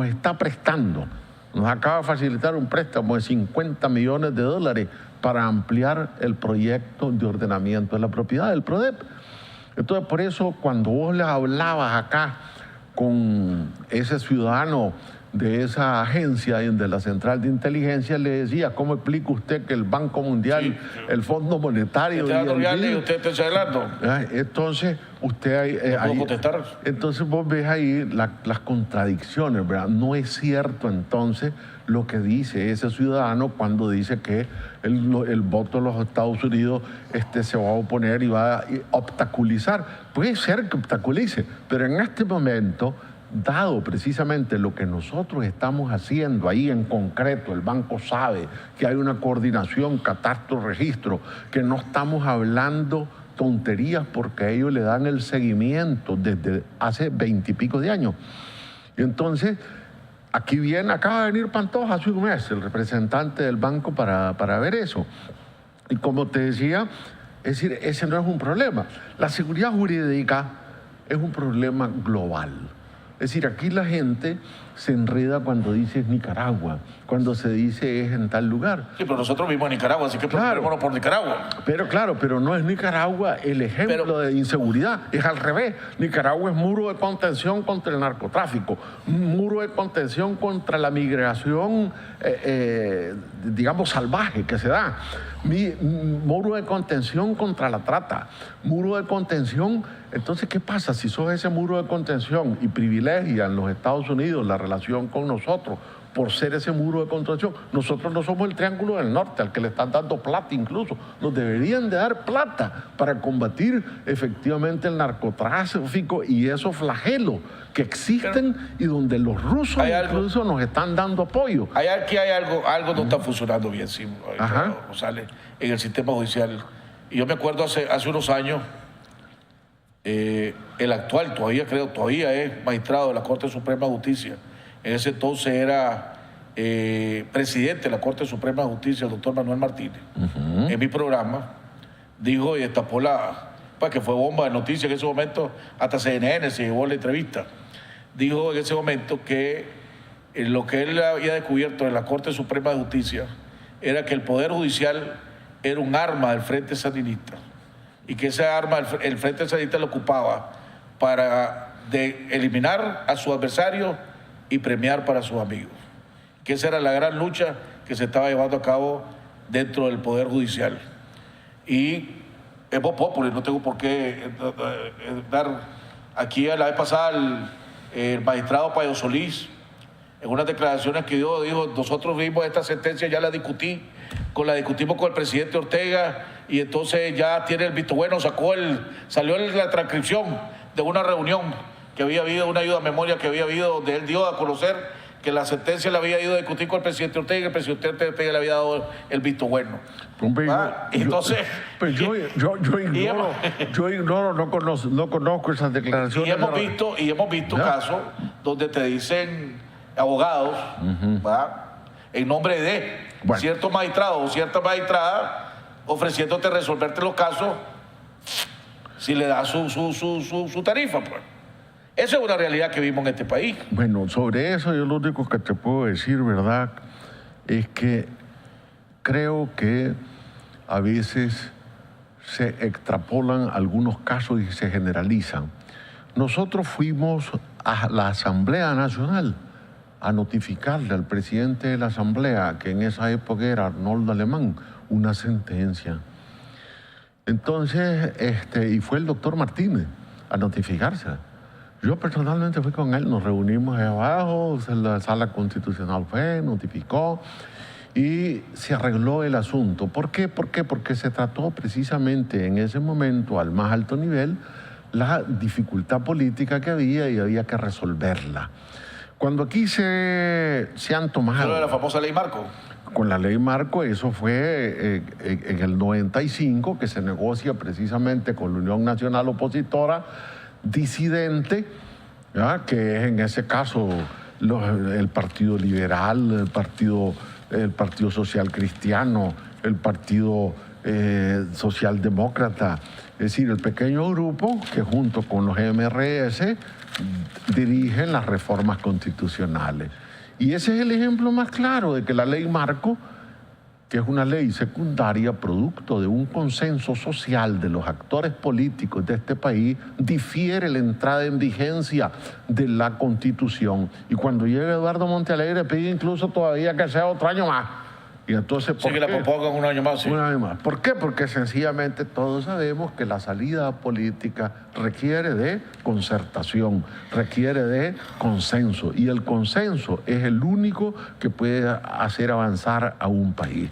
está prestando, nos acaba de facilitar un préstamo de $50 millones para ampliar el proyecto de ordenamiento de la propiedad, el PRODEP. Entonces, por eso, cuando vos les hablabas acá con ese ciudadano de esa agencia de la Central de Inteligencia, le decía, ¿cómo explica usted que el Banco Mundial, el Fondo Monetario... usted está hablando? Entonces, usted... entonces vos ves ahí las contradicciones, ¿verdad? No es cierto, entonces, lo que dice ese ciudadano cuando dice que el voto de los Estados Unidos se va a oponer y va a obstaculizar. Puede ser que obstaculice, pero en este momento, dado precisamente lo que nosotros estamos haciendo ahí en concreto, el banco sabe que hay una coordinación, catastro, registro, que no estamos hablando tonterías porque ellos le dan el seguimiento desde hace 20 y pico de años. Y entonces, acaba de venir Pantoja hace un mes, el representante del banco, para ver eso. Y como te decía, es decir, ese no es un problema. La seguridad jurídica es un problema global. Es decir, aquí la gente se enreda cuando dice Nicaragua, cuando se dice es en tal lugar. Sí, pero nosotros vivimos en Nicaragua, así que preocupémonos por Nicaragua. Pero no es Nicaragua el ejemplo de inseguridad, es al revés. Nicaragua es muro de contención contra el narcotráfico, muro de contención contra la migración, digamos, salvaje que se da, muro de contención contra la trata, muro de contención. Entonces, ¿qué pasa si sos ese muro de contención y privilegian los Estados Unidos la relación con nosotros por ser ese muro de contención? Nosotros no somos el Triángulo del Norte, al que le están dando plata incluso. Nos deberían de dar plata para combatir efectivamente el narcotráfico y esos flagelos que existen y donde los rusos incluso nos están dando apoyo. Aquí hay algo no está funcionando bien, sí, Rosales, en el sistema judicial. Y yo me acuerdo hace unos años, el actual todavía es magistrado de la Corte Suprema de Justicia. En ese entonces era presidente de la Corte Suprema de Justicia, el doctor Manuel Martínez. En mi programa dijo y destapó que fue bomba de noticias en ese momento, hasta CNN se llevó la entrevista. Dijo en ese momento que lo que él había descubierto en la Corte Suprema de Justicia era que el Poder Judicial era un arma del Frente Sandinista y que esa arma el Frente Sandinista lo ocupaba para eliminar a su adversario y premiar para sus amigos. Que esa era la gran lucha que se estaba llevando a cabo dentro del Poder Judicial. Y es Voz Populi, no tengo por qué dar aquí a la vez pasada el magistrado Payo Solís, en unas declaraciones que dio, dijo, nosotros vimos esta sentencia, ya la discutimos con el presidente Ortega y entonces ya tiene el visto bueno, salió la transcripción de una reunión que había habido, una ayuda a memoria que había habido, donde él dio a conocer que la sentencia la había ido a discutir con el presidente Ortega y el presidente Ortega le había dado el visto bueno. Entonces... Yo ignoro, no conozco esas declaraciones. Y hemos visto casos donde te dicen abogados, en nombre de ciertos magistrados o cierta magistrada, ofreciéndote resolverte los casos si le das su tarifa, pues. Esa es una realidad que vivimos en este país. Bueno, sobre eso yo lo único que te puedo decir, ¿verdad?, es que creo que a veces se extrapolan algunos casos y se generalizan. Nosotros fuimos a la Asamblea Nacional a notificarle al presidente de la Asamblea, que en esa época era Arnoldo Alemán, una sentencia. Entonces, y fue el doctor Martínez a notificarse. Yo personalmente fui con él, nos reunimos ahí abajo, la sala constitucional fue, notificó y se arregló el asunto. ¿Por qué? Porque se trató precisamente en ese momento, al más alto nivel, la dificultad política que había y había que resolverla. Cuando aquí se han tomado... ¿Pero la famosa ley Marco? Con la ley Marco, eso fue en el 95, que se negocia precisamente con la Unión Nacional Opositora disidente, ¿ya?, que es en ese caso el Partido Liberal, el Partido Social Cristiano, el Partido Socialdemócrata, es decir, el pequeño grupo que junto con los MRS dirigen las reformas constitucionales. Y ese es el ejemplo más claro de que la ley Marco, que es una ley secundaria producto de un consenso social de los actores políticos de este país, difiere la entrada en vigencia de la Constitución. Y cuando llega Eduardo Montealegre pide incluso todavía que sea otro año más. Y entonces, ¿por qué? Que la propongan un año más, sí. Un año más. ¿Por qué? Porque sencillamente todos sabemos que la salida política requiere de concertación, requiere de consenso. Y el consenso es el único que puede hacer avanzar a un país.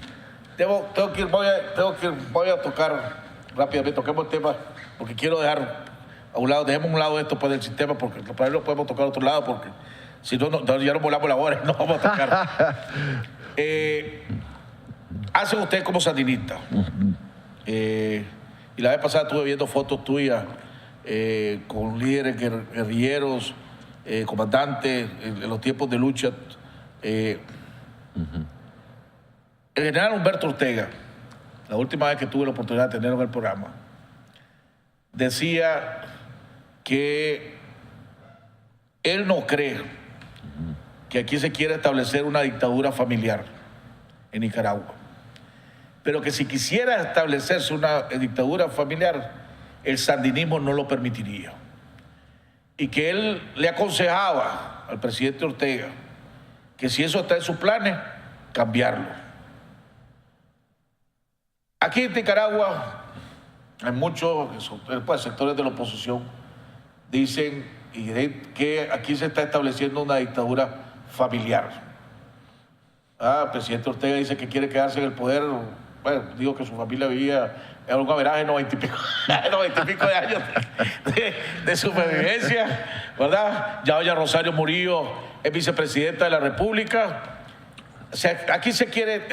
Voy a tocar rápidamente, toquemos el tema, porque quiero dejar a un lado, dejemos a un lado esto pues, del sistema, porque para él lo podemos tocar a otro lado, porque si no, ya nos volamos la hora y no vamos a tocar. Hacen ustedes como sandinistas Y la vez pasada estuve viendo fotos tuyas con líderes guerrilleros, comandantes, en los tiempos de lucha. El general Humberto Ortega, la última vez que tuve la oportunidad de tenerlo en el programa, decía que él no cree que aquí se quiera establecer una dictadura familiar en Nicaragua, pero que si quisiera establecerse una dictadura familiar, el sandinismo no lo permitiría. Y que él le aconsejaba al presidente Ortega que si eso está en sus planes, cambiarlo. Aquí en Nicaragua hay muchos sectores de la oposición dicen que aquí se está estableciendo una dictadura familiar. El presidente Ortega dice que quiere quedarse en el poder. Bueno, digo que su familia vivía en un averaje de 90 y pico de años de supervivencia, ¿verdad? Ya doña Rosario Murillo es vicepresidenta de la República. O sea, aquí se quiere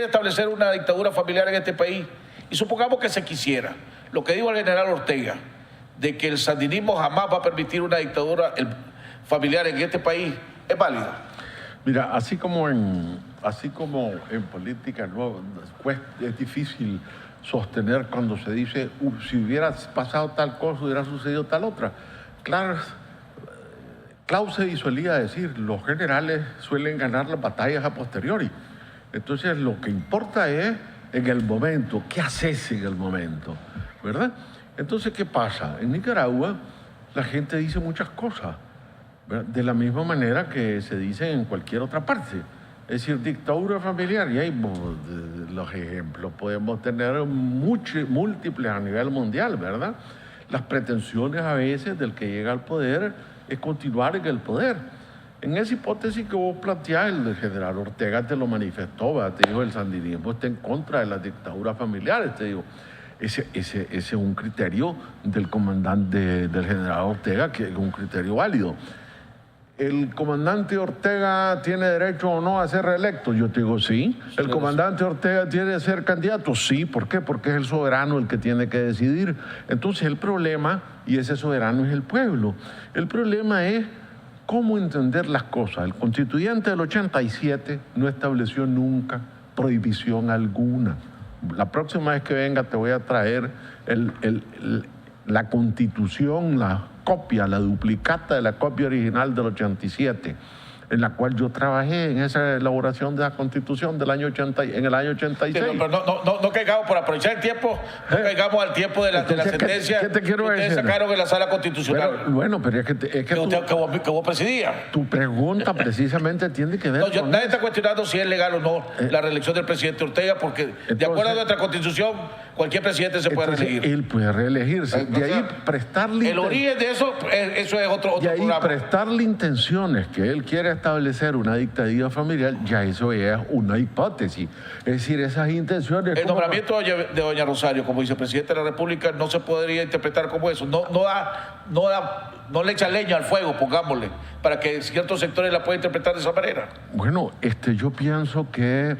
establecer una dictadura familiar en este país. Y supongamos que se quisiera. Lo que dijo el general Ortega, de que el sandinismo jamás va a permitir una dictadura familiar en este país, es válido. Mira, así como en política es difícil sostener cuando se dice si hubiera pasado tal cosa, hubiera sucedido tal otra. Claro, Clausewitz solía decir, los generales suelen ganar las batallas a posteriori. Entonces lo que importa es en el momento, ¿qué haces en el momento? ¿Verdad? Entonces, ¿qué pasa? En Nicaragua la gente dice muchas cosas, ¿verdad? De la misma manera que se dice en cualquier otra parte. Es decir, dictadura familiar, y hay los ejemplos, podemos tener múltiples a nivel mundial, ¿verdad? Las pretensiones a veces del que llega al poder es continuar en el poder. En esa hipótesis que vos planteás, el general Ortega te lo manifestó, ¿verdad? Te dijo, el sandinismo está en contra de las dictaduras familiares, te digo. Ese es un criterio del comandante, del general Ortega, que es un criterio válido. ¿El comandante Ortega tiene derecho o no a ser reelecto? Yo te digo sí. ¿El comandante Ortega tiene que ser candidato? Sí. ¿Por qué? Porque es el soberano el que tiene que decidir. Entonces el problema, y ese soberano es el pueblo, el problema es cómo entender las cosas. El constituyente del 87 no estableció nunca prohibición alguna. La próxima vez que venga te voy a traer la Constitución, la copia, la duplicata de la copia original del 87, en la cual yo trabajé en esa elaboración de la Constitución del año 80, en el año 86. Sí, pero no caigamos, por aprovechar el tiempo, no caigamos al tiempo de la sentencia ¿qué te quiero que ustedes decir? Sacaron en la sala constitucional. Bueno, pero es que vos presidías. Tu pregunta precisamente tiene que ver con nadie está cuestionando si es legal o no la reelección del presidente Ortega, porque de acuerdo a nuestra Constitución, cualquier presidente se puede reelegir. Él puede reelegirse. De ahí prestarle... El origen de eso es otro de ahí programa. Prestarle intenciones que él quiere establecer una dictadura familiar, ya eso es una hipótesis. Es decir, esas intenciones... El nombramiento de doña Rosario como vicepresidenta de la República no se podría interpretar como eso. No le echa leña al fuego, pongámosle, para que ciertos sectores la puedan interpretar de esa manera. Bueno, yo pienso que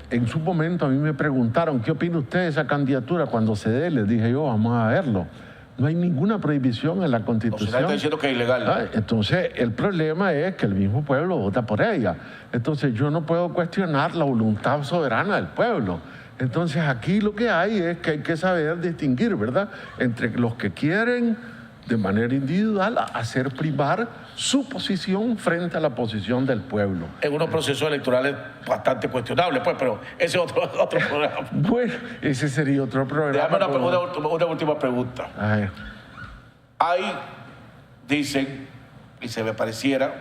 en su momento a mí me preguntaron, ¿qué opina usted de esa candidatura? Cuando se dé, les dije yo, vamos a verlo. No hay ninguna prohibición en la Constitución. Está diciendo que es ilegal. Entonces, el problema es que el mismo pueblo vota por ella. Entonces, yo no puedo cuestionar la voluntad soberana del pueblo. Entonces, aquí lo que hay es que hay que saber distinguir, ¿verdad?, entre los que quieren de manera individual hacer primar su posición frente a la posición del pueblo. En unos procesos electorales bastante cuestionables, pues, pero ese es otro programa. Bueno, ese sería otro programa. Déjame una última pregunta. Dicen, y se me pareciera,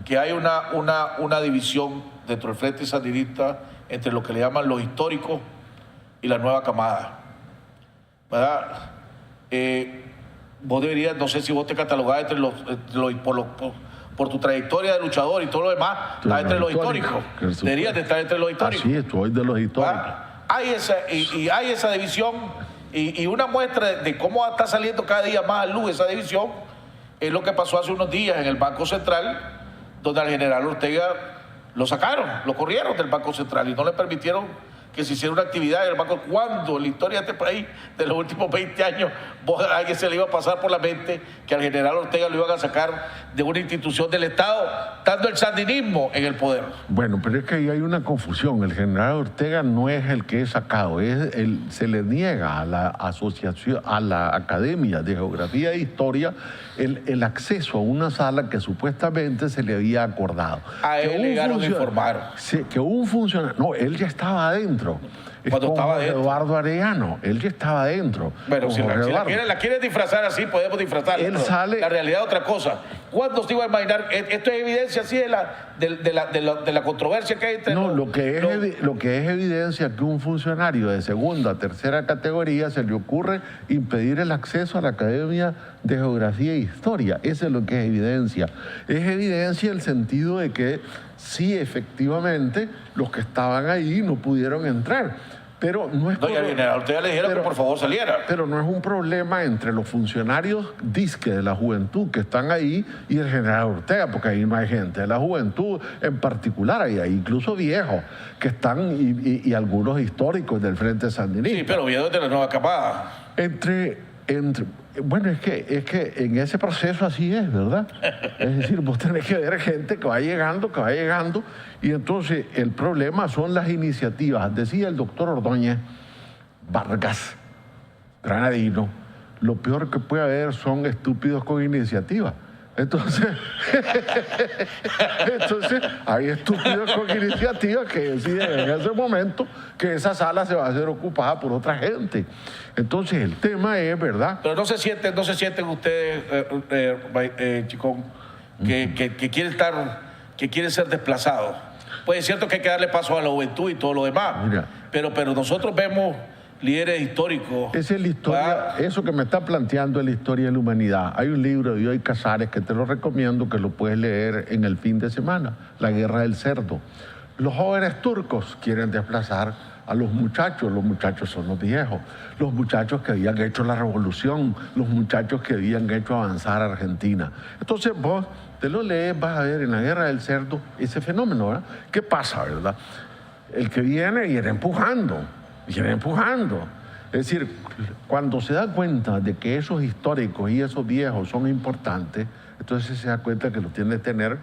que hay una división dentro del Frente Sandinista entre lo que le llaman los históricos y la nueva camada, ¿verdad? Vos deberías, no sé si vos te catalogás por tu trayectoria de luchador y todo lo demás, estás entre los históricos. Deberías de estar entre los históricos. Así es, estoy de los históricos. Hay esa división y una muestra de cómo está saliendo cada día más a luz esa división es lo que pasó hace unos días en el Banco Central, donde al general Ortega lo sacaron, lo corrieron del Banco Central y no le permitieron que se hiciera una actividad en el banco. ¿Cuándo en la historia de este país, de los últimos 20 años, a alguien se le iba a pasar por la mente que al general Ortega lo iban a sacar de una institución del Estado, dando el sandinismo en el poder? Bueno, pero es que ahí hay una confusión. El general Ortega no es el que es sacado, se le niega a la asociación, a la Academia de Geografía e Historia, el acceso a una sala que supuestamente se le había acordado. A él le llegaron a informar. Sí, que un funcionario... No, él ya estaba adentro. Cuando estaba adentro. Eduardo Arellano, él ya estaba adentro. Bueno, si la quieres disfrazar así, podemos disfrazarla. Él sale... La realidad es otra cosa. ¿Cuándo se iba a imaginar? Esto es evidencia así de la controversia que hay entre... No, lo que es evidencia que un funcionario de segunda, tercera categoría se le ocurre impedir el acceso a la Academia de Geografía e Historia. Eso es lo que es evidencia. Es evidencia el sentido de que sí, efectivamente, los que estaban ahí no pudieron entrar. Pero no es... Y al general Ortega le dijeron que por favor saliera. Pero no es un problema entre los funcionarios disque de la juventud que están ahí y el general Ortega, porque ahí no hay gente de la juventud en particular, hay incluso viejos que están y algunos históricos del Frente Sandinista. Sí, pero viejos de la nueva camada. Bueno, es que en ese proceso así es, ¿verdad? Es decir, vos tenés que ver gente que va llegando, y entonces el problema son las iniciativas. Decía el doctor Ordóñez Vargas, granadino, lo peor que puede haber son estúpidos con iniciativa. Entonces hay estúpidos con iniciativa que deciden en ese momento que esa sala se va a ser ocupada por otra gente. Entonces el tema es, ¿verdad? Pero no se sienten ustedes, Chicón, que quieren ser desplazados. Pues es cierto que hay que darle paso a la juventud y todo lo demás. Mira, pero nosotros vemos líderes históricos. Esa es la historia, eso que me está planteando es la historia de la humanidad. Hay un libro de Bioy Casares que te lo recomiendo, que lo puedes leer en el fin de semana, La Guerra del Cerdo. Los jóvenes turcos quieren desplazar a los muchachos son los viejos, los muchachos que habían hecho la revolución, los muchachos que habían hecho avanzar a Argentina. Entonces vos te lo lees, vas a ver en La Guerra del Cerdo ese fenómeno, ¿verdad? ¿Qué pasa, verdad? El que viene empujando. Es decir, cuando se da cuenta de que esos históricos y esos viejos son importantes, entonces se da cuenta que los tiene que tener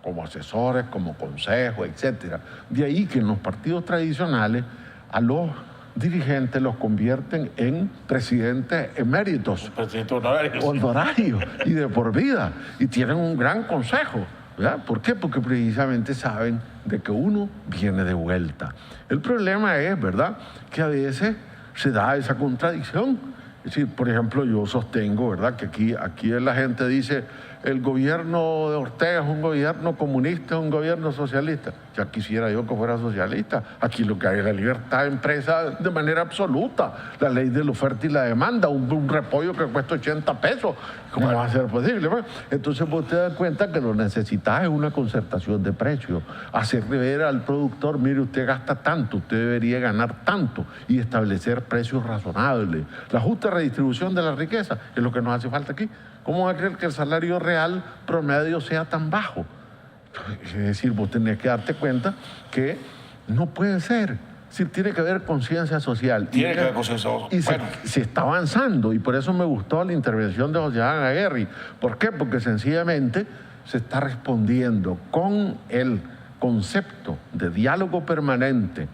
como asesores, como consejos, etc. De ahí que en los partidos tradicionales a los dirigentes los convierten en presidentes eméritos, presidentes honorarios, y de por vida, y tienen un gran consejo, ¿verdad? ¿Por qué? Porque precisamente saben de que uno viene de vuelta. El problema es, ¿verdad?, que a veces se da esa contradicción. Es decir, por ejemplo, yo sostengo, ¿verdad?, que aquí la gente dice el gobierno de Ortega es un gobierno comunista, es un gobierno socialista. Ya quisiera yo que fuera socialista. Aquí lo que hay es la libertad de empresa de manera absoluta. La ley de la oferta y la demanda, un repollo que cuesta 80 pesos. ¿Cómo va a ser posible? Entonces vos te das cuenta que lo necesitas es una concertación de precios. Hacerle ver al productor, mire, usted gasta tanto, usted debería ganar tanto, y establecer precios razonables. La justa redistribución de la riqueza es lo que nos hace falta aquí. ¿Cómo va a creer que el salario real promedio sea tan bajo? Es decir, vos tenés que darte cuenta que no puede ser. Es decir, tiene que haber conciencia social. Tiene que haber conciencia social. Y se está avanzando, y por eso me gustó la intervención de José Adán Aguirre. ¿Por qué? Porque sencillamente se está respondiendo con el concepto de diálogo permanente,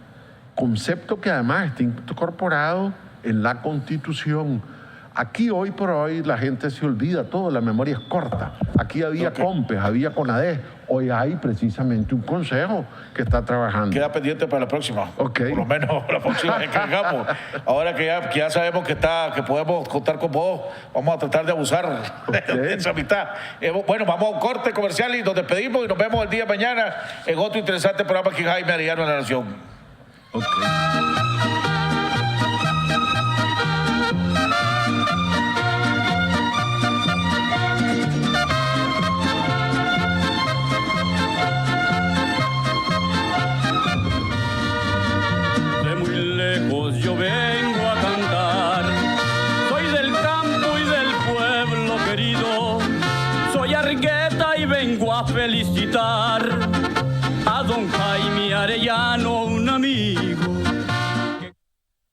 concepto que además está incorporado en la Constitución. Aquí hoy por hoy la gente se olvida todo, la memoria es corta. Aquí había COMPES, había CONADES, hoy hay precisamente un consejo que está trabajando. Queda pendiente para la próxima. Okay. Por lo menos la próxima que hagamos. Ahora que ya sabemos que podemos contar con vos, vamos a tratar de abusar de esa amistad. Bueno, vamos a un corte comercial y nos despedimos y nos vemos el día de mañana en otro interesante programa aquí en Jaime Arellano en La Nación. Yo vengo a cantar, soy del campo y del pueblo querido, soy Argueta y vengo a felicitar